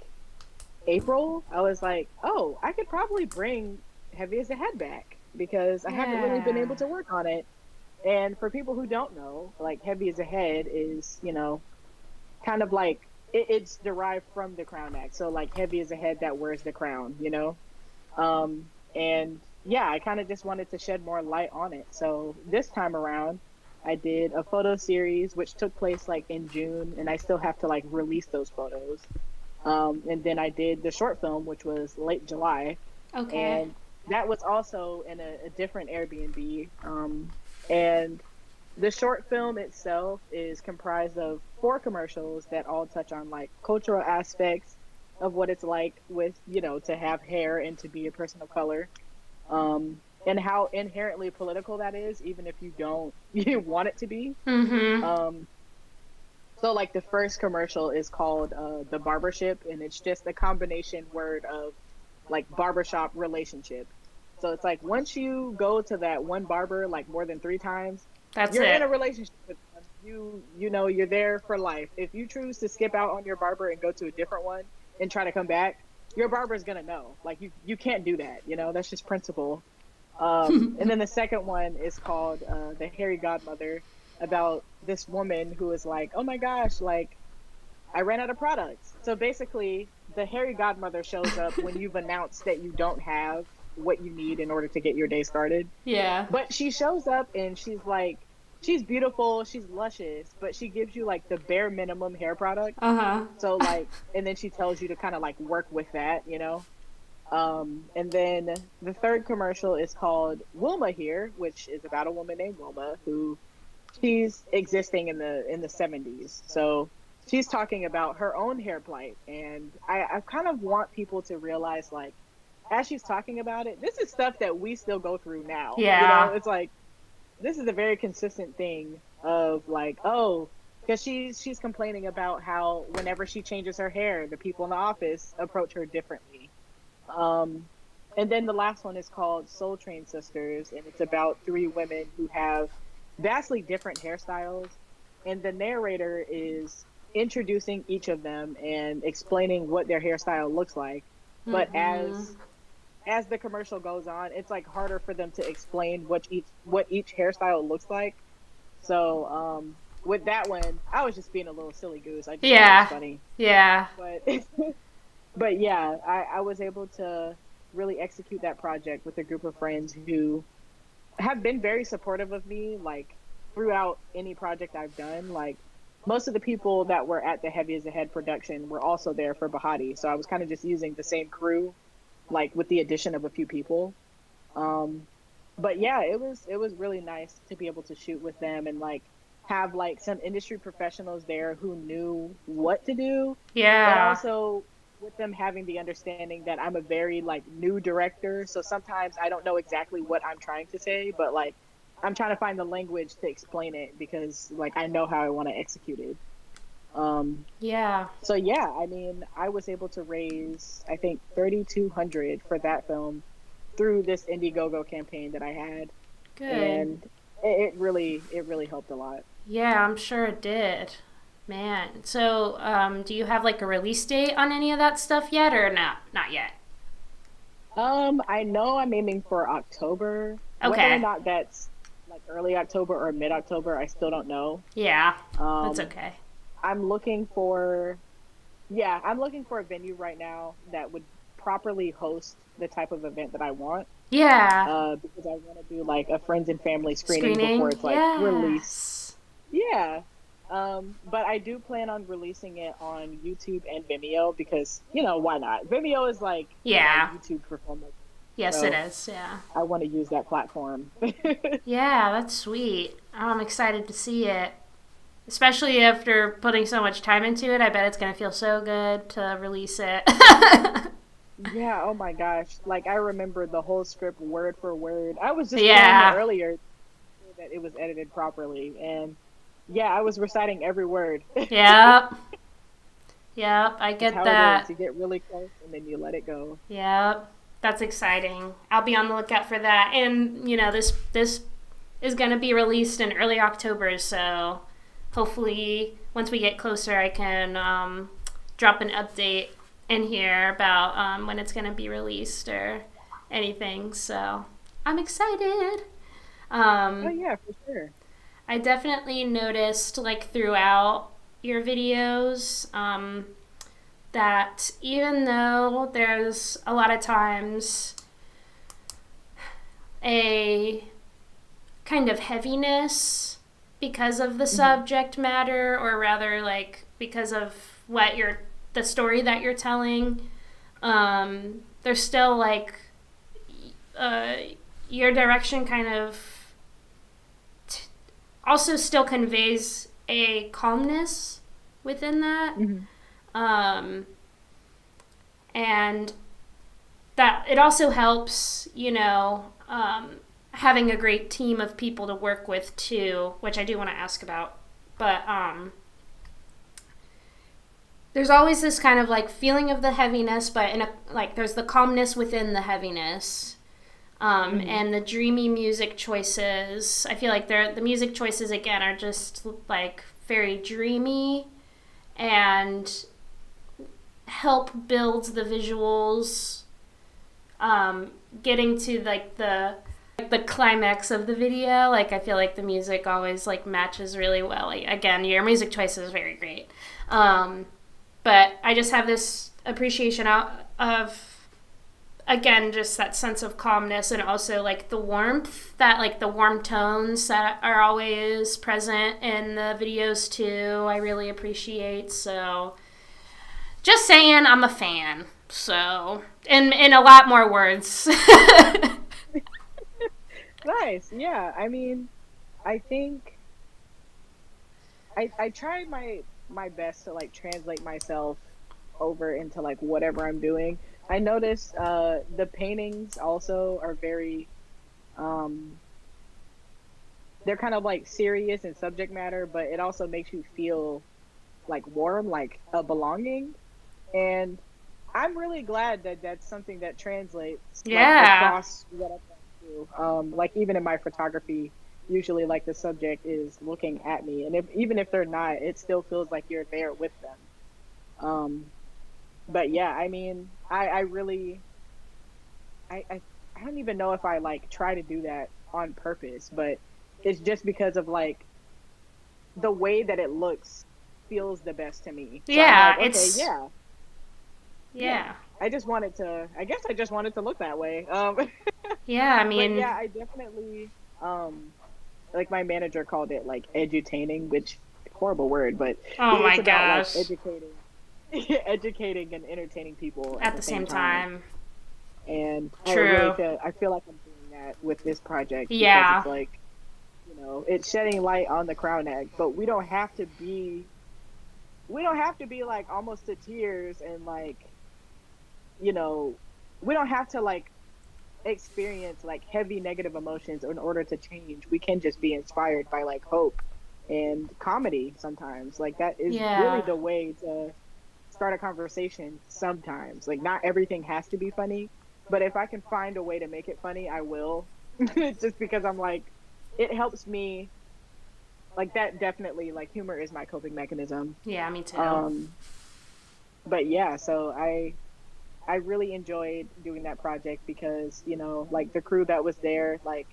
S2: April, I was like, oh, I could probably bring Heavy as a Head back because I haven't really been
S1: Yeah.
S2: able to work on it. And for people who don't know, like Heavy as a Head is, kind of like it's derived from the Crown Act. So like Heavy as a Head that wears the crown. And yeah, I kind of just wanted to shed more light on it. So this time around, I did a photo series which took place like in June, and I still have to like release those photos. And then I did the short film, which was late July,
S1: Okay.
S2: and that was also in a different Airbnb. And the short film itself is comprised of four commercials that all touch on like cultural aspects of what it's like with, to have hair and to be a person of color. And how inherently political that is, even if you don't you want it to be.
S1: Mm-hmm.
S2: Um, so like the first commercial is called the barbership, and it's just a combination word of like barbershop relationship. So it's like once you go to that one barber like more than 3 times,
S1: That's
S2: you're in
S1: it.
S2: a relationship with them. You're there for life. If you choose to skip out on your barber and go to a different one and try to come back, your barber's gonna know. Like you can't do that. That's just principle. And then the second one is called the Hairy Godmother, about this woman who is like, oh my gosh, like I ran out of products. So basically, the Hairy Godmother shows up when you've announced that you don't have what you need in order to get your day started.
S1: Yeah.
S2: But she shows up and she's like, she's beautiful, she's luscious, but she gives you like the bare minimum hair product.
S1: Uh-huh.
S2: So like, and then she tells you to kind of like work with that. And then the third commercial is called Wilma Here, which is about a woman named Wilma who she's existing in the 70s. So she's talking about her own hair plight, and I kind of want people to realize, like, as she's talking about it, this is stuff that we still go through now.
S1: Yeah.
S2: It's like this is a very consistent thing of like, oh, because she's complaining about how whenever she changes her hair, the people in the office approach her differently. Um, and then the last one is called Soul Train Sisters, and it's about three women who have vastly different hairstyles, and the narrator is introducing each of them and explaining what their hairstyle looks like. But
S1: Mm-hmm.
S2: as the commercial goes on, it's like harder for them to explain what each hairstyle looks like. So with that one, I was just being a little silly goose. I just thought it was
S1: Yeah.
S2: funny.
S1: Yeah.
S2: But but yeah, I was able to really execute that project with a group of friends who have been very supportive of me, like throughout any project I've done. Like most of the people that were at the Heavy as a Head production were also there for Bahati, so I was kind of just using the same crew, like with the addition of a few people. Um, but yeah, it was really nice to be able to shoot with them and like have like some industry professionals there who knew what to do, and
S1: Yeah.
S2: also with them having the understanding that I'm a very like new director, so sometimes I don't know exactly what I'm trying to say, but like I'm trying to find the language to explain it because like I know how I want to execute it. Um,
S1: Yeah.
S2: so yeah, I mean, I was able to raise I think 3,200 for that film through this Indiegogo campaign that I had,
S1: Good.
S2: and it really helped a lot.
S1: Yeah, I'm sure it did. Man. So, do you have like a release date on any of that stuff yet or not? Not yet.
S2: I know I'm aiming for October. Whether or
S1: Okay.
S2: not that's like early October or mid October, I still don't know.
S1: Yeah. That's
S2: Um,
S1: okay.
S2: I'm looking for, yeah, I'm looking for a venue right now that would properly host the type of event that I want.
S1: Yeah.
S2: Because I want to do like a friends and family screening before
S1: Screening.
S2: it's like released.
S1: Yes.
S2: Yeah. But I do plan on releasing it on YouTube and Vimeo because, why not? Vimeo is like,
S1: Yeah.
S2: YouTube for filmmakers.
S1: Yes, it
S2: So
S1: is. Yeah.
S2: I want to use that platform.
S1: Yeah, that's sweet. I'm excited to see it. Especially after putting so much time into it, I bet it's going to feel so good to release it.
S2: Yeah, oh my gosh. Like I remember the whole script word for word. I was just playing it
S1: Yeah.
S2: earlier that it was edited properly, and yeah, I was reciting every word.
S1: Yep. Yep. I
S2: It's
S1: get
S2: how it is.
S1: that.
S2: You get really close and then you let it go.
S1: Yep. That's exciting. I'll be on the lookout for that. And, this is going to be released in early October, so hopefully once we get closer I can drop an update in here about when it's going to be released or anything. So I'm excited.
S2: Oh
S1: Um,
S2: yeah, for sure.
S1: I definitely noticed, like, throughout your videos, that even though there's a lot of times a kind of heaviness because of the
S2: Hmm.
S1: subject matter, or rather, like, because of the story that you're telling, there's still, like, uh, your direction kind of also still conveys a calmness within that.
S2: Hmm.
S1: Um, and that it also helps, having a great team of people to work with too, which I do want to ask about. But there's always this kind of like feeling of the heaviness, but in a like there's the calmness within the heaviness.
S2: Hmm.
S1: And the dreamy music choices. I feel like the music choices again are just like very dreamy and help build the visuals. Getting to like the climax of the video, like I feel like the music always like matches really well. Like again, your music choice is very great. Um, but I just have this appreciation of again just that sense of calmness and also like the warmth that like the warm tones that are always present in the videos too. I really appreciate. So just saying, I'm a fan. So in a lot more words.
S2: Nice. Yeah. I mean, I think I try my best to like translate myself over into like whatever I'm doing. I noticed the paintings also are very um they're kind of like serious in subject matter, but it also makes you feel like warm, like a belonging. And I'm really glad that that's something that translates like
S1: Yeah.
S2: across what I'm going to do. Like even in my photography, usually like the subject is looking at me, and if even if they're not, it still feels like you're there with them. Um, but yeah, I mean, I really, I, I don't even know if I like try to do that on purpose, but it's just because of like the way that it looks feels the best to me. So I'm
S1: Yeah,
S2: like, okay,
S1: it's
S2: yeah, yeah.
S1: yeah.
S2: I guess I just wanted to look that way.
S1: Yeah, I
S2: But
S1: mean,
S2: yeah, I definitely like my manager called it like edutaining, which horrible word, but
S1: oh my
S2: it's about like
S1: gosh.
S2: educating educating and entertaining people at
S1: At
S2: the
S1: the
S2: same
S1: same
S2: time.
S1: time.
S2: And
S1: True.
S2: I feel like I'm doing that with this project because
S1: Yeah.
S2: it's like, it's shedding light on the crown egg, but we don't have to be like almost to tears and like, you know, we don't have to like experience like heavy negative emotions in order to change. We can just be inspired by like hope and comedy sometimes. Like that is really
S1: Yeah.
S2: the way to start a conversation sometimes. Like not everything has to be funny, but if I can find a way to make it funny, I will. Just because I'm like it helps me like that definitely like humor is my coping mechanism.
S1: Yeah, me too.
S2: Um but yeah, so I really enjoyed doing that project because, like the crew that was there, like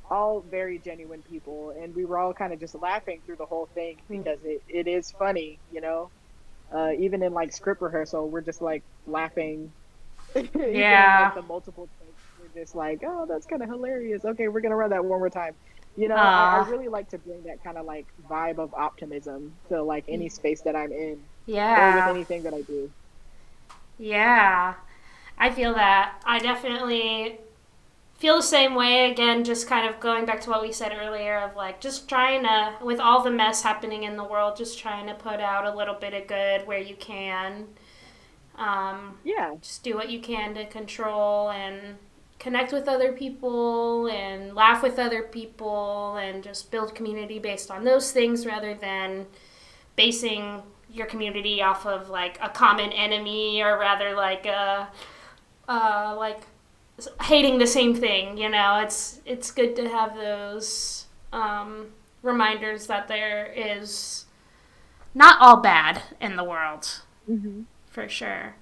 S2: all very genuine people, and we were all kind of just laughing through the whole thing because it is funny. Even in like script rehearsal, we're just like laughing. Even in like
S1: Yeah.
S2: the multiple takes, we're just like, oh, that's kind of hilarious. Okay, we're gonna run that one more time. I
S1: Uh
S2: really like to bring that kind of like vibe of optimism to like any space that I'm in or with
S1: yeah.
S2: anything that I do.
S1: Yeah. I feel that. I definitely feel the same way again, just kind of going back to what we said earlier of like just trying to, with all the mess happening in the world, just trying to put out a little bit of good where you can. um,
S2: Yeah.
S1: just do what you can to control and connect with other people and laugh with other people and just build community based on those things rather than basing your community off of like a common enemy or rather like a like hating the same thing. It's good to have those reminders that there is not all bad in the world,
S2: Hmm.
S1: for sure.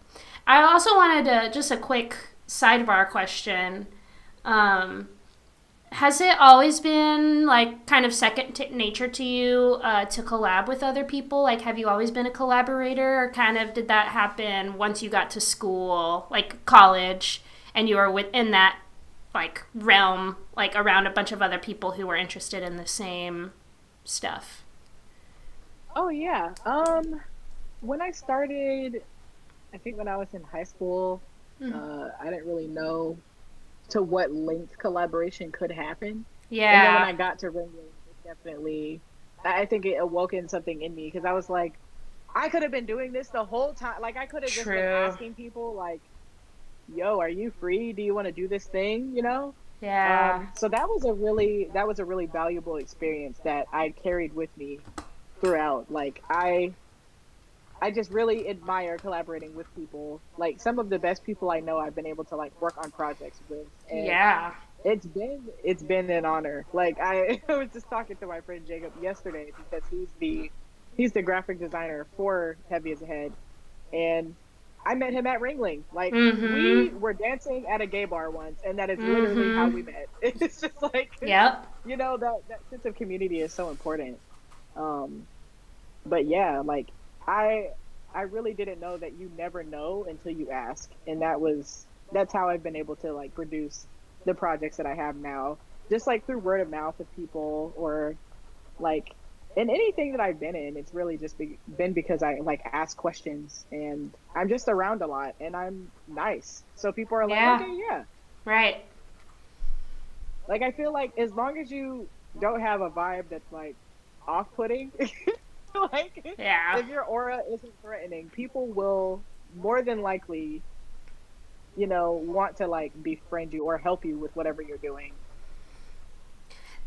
S1: I also wanted to just a quick sidebar question. Um, has it always been like kind of second nature to you to collab with other people? Like, have you always been a collaborator, or kind of did that happen once you got to school, like college, and you were within that like realm, like around a bunch of other people who were interested in the same stuff?
S2: Oh yeah. When I started, I think when I was in high school, I didn't really know. to what length collaboration could happen. And then when
S1: Yeah.
S2: I got to Ringling, it definitely, I think it awoken something in me because I was like, I could have been doing this the whole time. Like I could have just been
S1: True.
S2: asking people like, "Yo, are you free? Do you want to do this thing?" You know.
S1: Yeah.
S2: So that was a really valuable experience that I carried with me throughout. Like I just really admire collaborating with people. Like some of the best people I know I've been able to like work on projects with, and
S1: Yeah.
S2: it's been an honor. Like I, I was just talking to my friend Jacob yesterday because he's the graphic designer for Heavy as a Head, and I met him at Ringling. Like
S1: Mm-hmm.
S2: we were dancing at a gay bar once, and that is literally how
S1: Mm-hmm.
S2: we met. It's just like
S1: Yep.
S2: that sense of community is so important. Um, but yeah, like I I really didn't know that you never know until you ask, and that's how I've been able to like produce the projects that I have now, just like through word of mouth of people or like in anything that I've been in. It's really just been because I like ask questions and I'm just around a lot and I'm nice, so people are like,
S1: Yeah.
S2: okay, yeah.
S1: Right.
S2: Like I feel like as long as you don't have a vibe that's like off-putting, like
S1: Yeah.
S2: if your aura isn't threatening, people will more than likely, want to like befriend you or help you with whatever you're doing.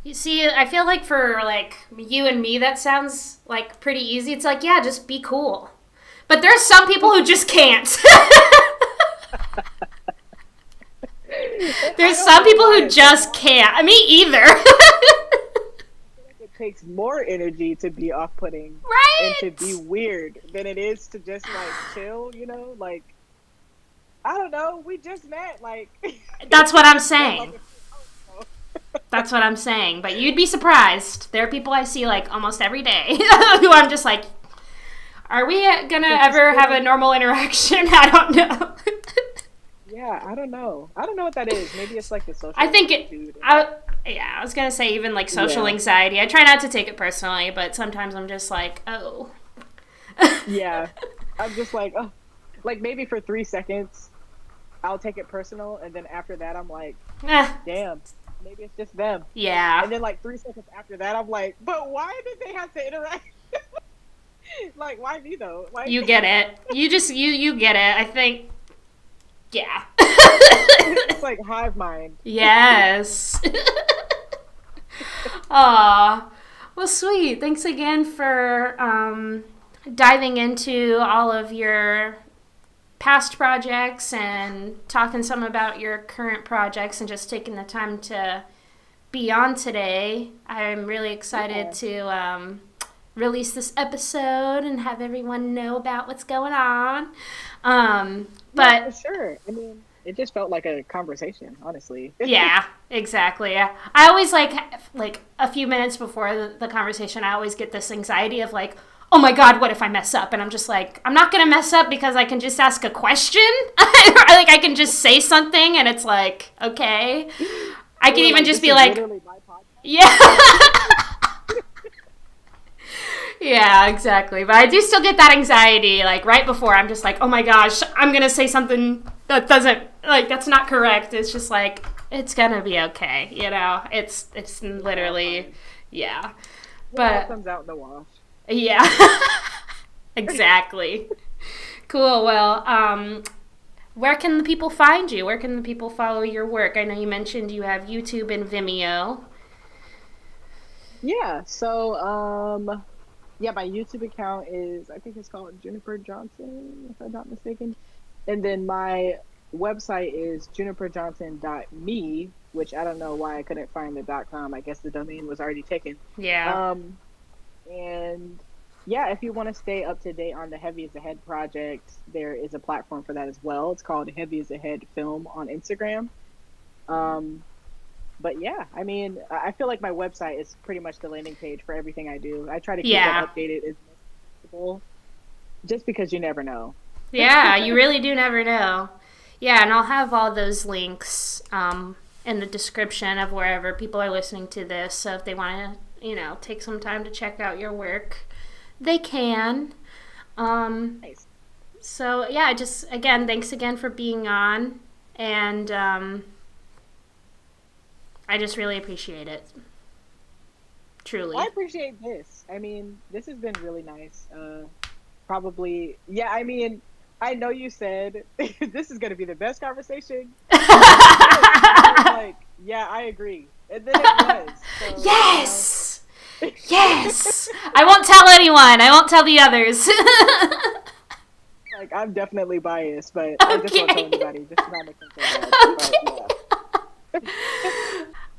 S1: You see, I feel like for like you and me, that sounds like pretty easy. It's like, yeah, just be cool. But there's some people who just can't.
S2: And I
S1: There's
S2: don't
S1: some
S2: know
S1: people
S2: why
S1: who
S2: it's so
S1: just
S2: hard.
S1: can't. Me either.
S2: I feel like it takes more energy to be off-putting and to be
S1: Right?
S2: weird than it is to just like chill, like I don't know, we just met like
S1: That's what I'm
S2: met like
S1: saying.
S2: a few hours ago.
S1: That's what I'm saying. But you'd be surprised. There are people I see like almost every day who I'm just like, are we gonna
S2: But you
S1: ever have
S2: still
S1: a normal interaction? I don't know.
S2: Yeah, I don't know. I don't know what that is. Maybe it's like the
S1: I
S2: social
S1: think it.
S2: attitude and
S1: I Yeah. I was gonna say even like social
S2: yeah.
S1: anxiety. I try not to take it personally, but sometimes I'm just like, oh.
S2: Yeah. I'm just like, oh, like maybe for 3 seconds I'll take it personal, and then after that I'm like,
S1: Eh,
S2: damn, maybe it's just them.
S1: yeah.
S2: And then like 3 seconds after that I'm like, but why did they have to interact? Like why me though? Like
S1: You get it. You get it. I think. Yeah.
S2: it's like hive mind.
S1: Yes. Aw. Well, sweet. Thanks again for diving into all of your past projects and talking some about your current projects and just taking the time to be on today. I'm really excited
S2: Yeah.
S1: to release this episode and have everyone know about what's going on. Um,
S2: Yeah, for
S1: but
S2: sure. I mean, it just felt like a conversation, honestly.
S1: yeah, exactly. Yeah. I always like a few minutes before the conversation, I always get this anxiety of like, oh my god, what if I mess up? And I'm just like, I'm not gonna mess up because I can just ask a question. Like I can just say something, and it's like, okay. I
S2: You
S1: can
S2: were
S1: even
S2: like,
S1: just
S2: this
S1: be
S2: is
S1: like,
S2: literally my podcast.
S1: yeah. Yeah, exactly. But I do still get that anxiety, like right before. I'm just like, oh my gosh, I'm gonna say something that doesn't like that's not correct. It's just like it's gonna be okay, you know. It's
S2: It's all
S1: literally,
S2: fine.
S1: yeah.
S2: It all
S1: But
S2: comes out in the wash.
S1: yeah, exactly. Cool. Well, where can the people find you? Where can the people follow your work? I know you mentioned you have YouTube and Vimeo.
S2: Yeah, so yeah, my YouTube account is, I think it's called Juniper Johnson, if I'm not mistaken. And then my website is juniperjohnson.me, which I don't know why I couldn't find the .com. I guess the domain was already taken.
S1: Yeah.
S2: Um and yeah, if you want to stay up to date on the Heavy as a Head project, there is a platform for that as well. It's called Heavy as a Head Film on Instagram. Um but yeah, I mean, I feel like my website is pretty much the landing page for everything I do. I try to keep that
S1: Yeah.
S2: updated as much as possible, just because you never know.
S1: Yeah, you really do never know. Yeah, and I'll have all those links in the description of wherever people are listening to this. So if they want to, take some time to check out your work, they can. Um,
S2: Nice.
S1: so yeah, just again, thanks again for being on, and I just really appreciate it.
S2: I
S1: Truly.
S2: appreciate this. I mean, this has been really nice. Probably, yeah. I mean, I know you said this is going to be the best conversation you've ever had, and I was like, yeah, I agree. And then it was. So,
S1: Yes! Yes! I won't tell anyone. I won't tell the others.
S2: like I'm definitely biased, but I just won't tell
S1: Okay.
S2: anybody. This is not make them feel bad. But
S1: Okay.
S2: yeah.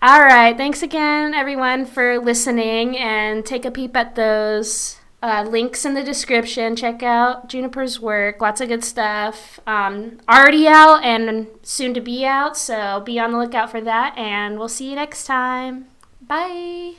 S1: All right. Thanks again, everyone, for listening. And take a peep at those links in the description. Check out Juniper's work. Lots of good stuff. Already out and soon to be out. So be on the lookout for that. And we'll see you next time. Bye.